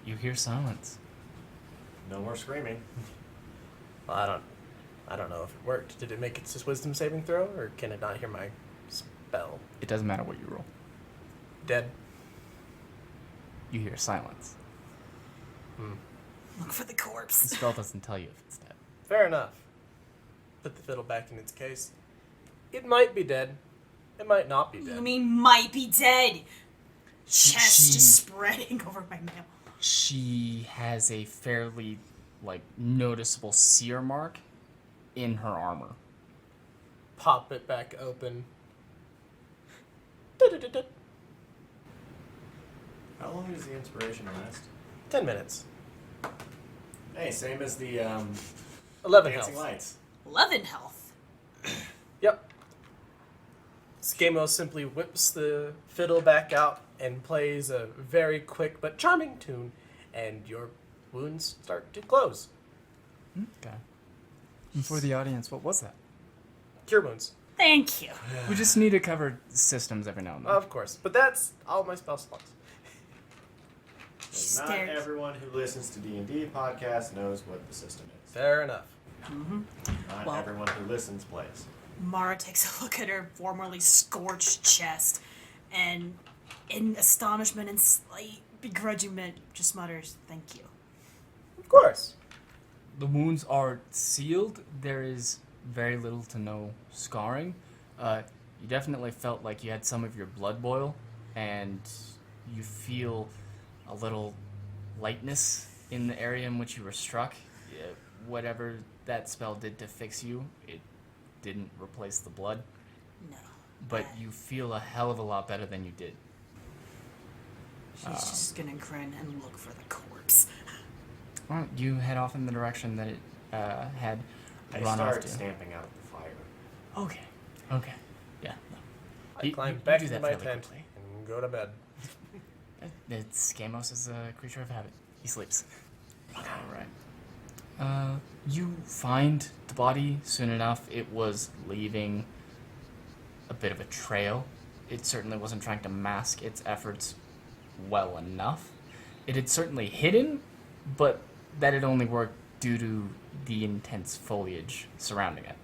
You hear silence. No more screaming. Well, I don't know if it worked. Did it make its wisdom saving throw, or can it not hear my spell? It doesn't matter what you roll. Dead. You hear silence. Look for the The corpse. spell doesn't tell you if it's dead. Fair enough. put the fiddle back in its case. It might be dead. It might not be dead. You mean might be dead? Chest She- just spreading over my mail. She has a fairly, noticeable sear mark in her armor. Pop it back open. Da-da-da-da. How long does the inspiration last? 10 minutes. Hey, same as the 11 dancing health. lights. 11 health. Yep. Skamo simply whips the fiddle back out and plays a very quick but charming tune, and your wounds start to close. Okay. And for the audience, what was that? Cure wounds. Thank you. We just need to cover systems every now and then. Of course. But that's all my spell slots. Not Stares. everyone who listens to D&D podcast knows what the system is. Fair enough. Not Well- everyone who listens plays. Mara takes a look at her formerly scorched chest and, in astonishment and slight begrudgment, just mutters, "Thank you." Of course. The wounds are sealed. There is very little to no scarring. You definitely felt like you had some of your blood boil, and you feel a little lightness in the area in which you were struck. Whatever that spell did to fix you, it didn't replace the blood, No. but you feel a hell of a lot better than you did. She's just gonna grin and look for the corpse. Well, you head off in the direction that it had I run off start to. stamping out the fire. Okay. Yeah. No. I climb you back do into that my fairly tent quickly. and go to bed. Skamos is a creature of habit. He sleeps. Alright. You find the body soon enough. It was leaving a bit of a trail. It certainly wasn't trying to mask its efforts well enough. It had certainly hidden, but that had only worked due to the intense foliage surrounding it.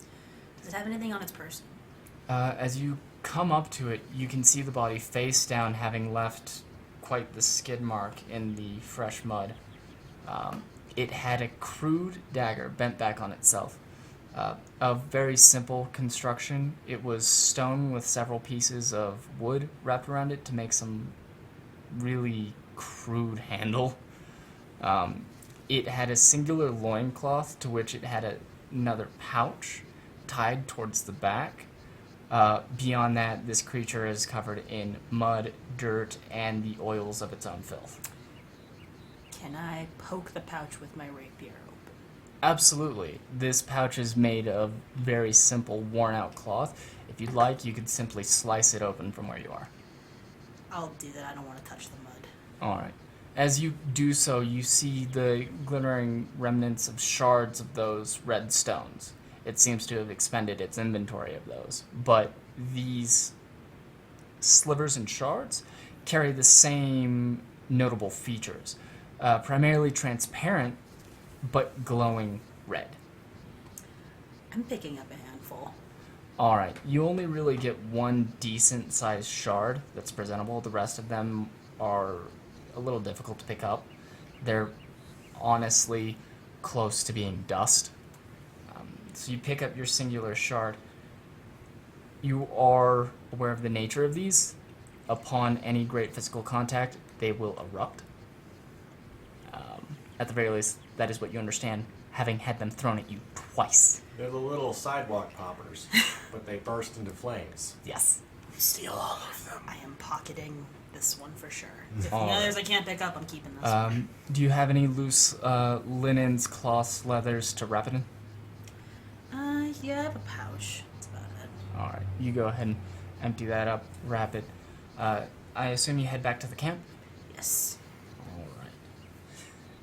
Does it have anything on its person? As you come up to it, you can see the body face down, having left quite the skid mark in the fresh mud. It had a crude dagger bent back on itself. A very simple construction. It was stone with several pieces of wood wrapped around it to make some really crude handle. It had a singular loincloth to which it had another pouch tied towards the back. Beyond that, this creature is covered in mud, dirt, and the oils of its own filth. Can I poke the pouch with my rapier open? Absolutely. This pouch is made of very simple, worn-out cloth. If you'd like, you could simply slice it open from where you are. I'll do that. I don't want to touch the mud. All right. As you do so, you see the glittering remnants of shards of those red stones. It seems to have expended its inventory of those. But these slivers and shards carry the same notable features. Primarily transparent, but glowing red. I'm picking up a handful. All right. You only really get one decent-sized shard that's presentable. The rest of them are a little difficult to pick up. They're honestly close to being dust. So you pick up your singular shard. You are aware of the nature of these. Upon any great physical contact, they will erupt. At the very least, that is what you understand, having had them thrown at you twice. They're the little sidewalk poppers, but they burst into flames. Yes. Steal all of them. I am pocketing this one for sure. If the All right. others I can't pick up, I'm keeping this one. Do you have any loose linens, cloths, leathers to wrap it in? Yeah, I have a pouch. That's about it. All right. You go ahead and empty that up, wrap it. I assume you head back to the camp? Yes. All right.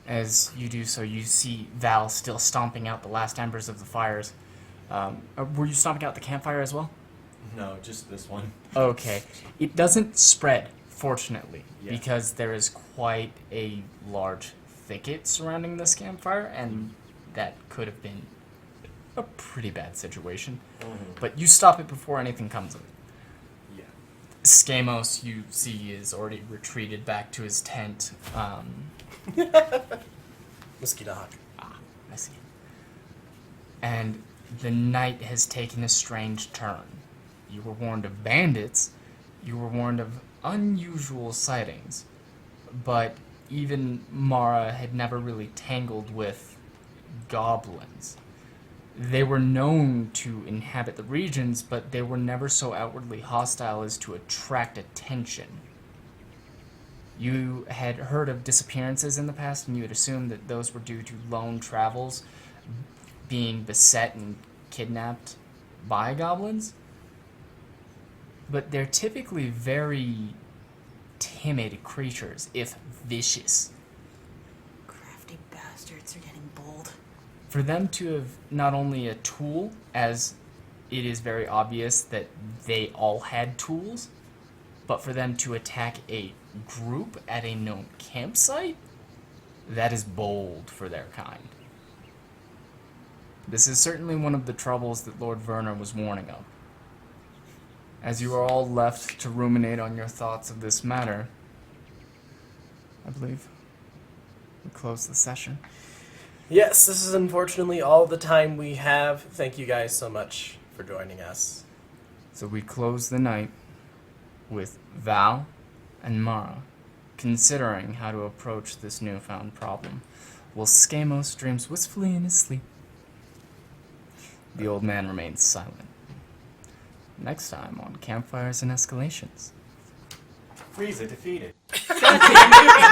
As you do so, you see Val still stomping out the last embers of the fires. Were you stomping out the campfire as well? No, just this one. Okay. It doesn't spread, fortunately, Yeah. because there is quite a large thicket surrounding this campfire, and that could have been a pretty bad situation. But you stop it before anything comes of it. Yeah. Skamos, you see, is already retreated back to his tent. Mosquito hawk. I see. And the night has taken a strange turn. You were warned of bandits, you were warned of unusual sightings, but even Mara had never really tangled with goblins. They were known to inhabit the regions, but they were never so outwardly hostile as to attract attention. You had heard of disappearances in the past, and you had assumed that those were due to lone travels being beset and kidnapped by goblins. But they're typically very timid creatures, if vicious. Crafty bastards are getting bold. For them to have not only a tool, as it is very obvious that they all had tools, but for them to attack a group at a known campsite, that is bold for their kind. This is certainly one of the troubles that Lord Werner was warning of. As you are all left to ruminate on your thoughts of this matter, I believe we close the session. Yes, this is unfortunately all the time we have. Thank you guys so much for joining us. So we close the night with Val and Mara considering how to approach this newfound problem, while Skamos dreams wistfully in his sleep. The old man remains silent. Next time on Campfires and Escalations. Frieza defeated. God damn it.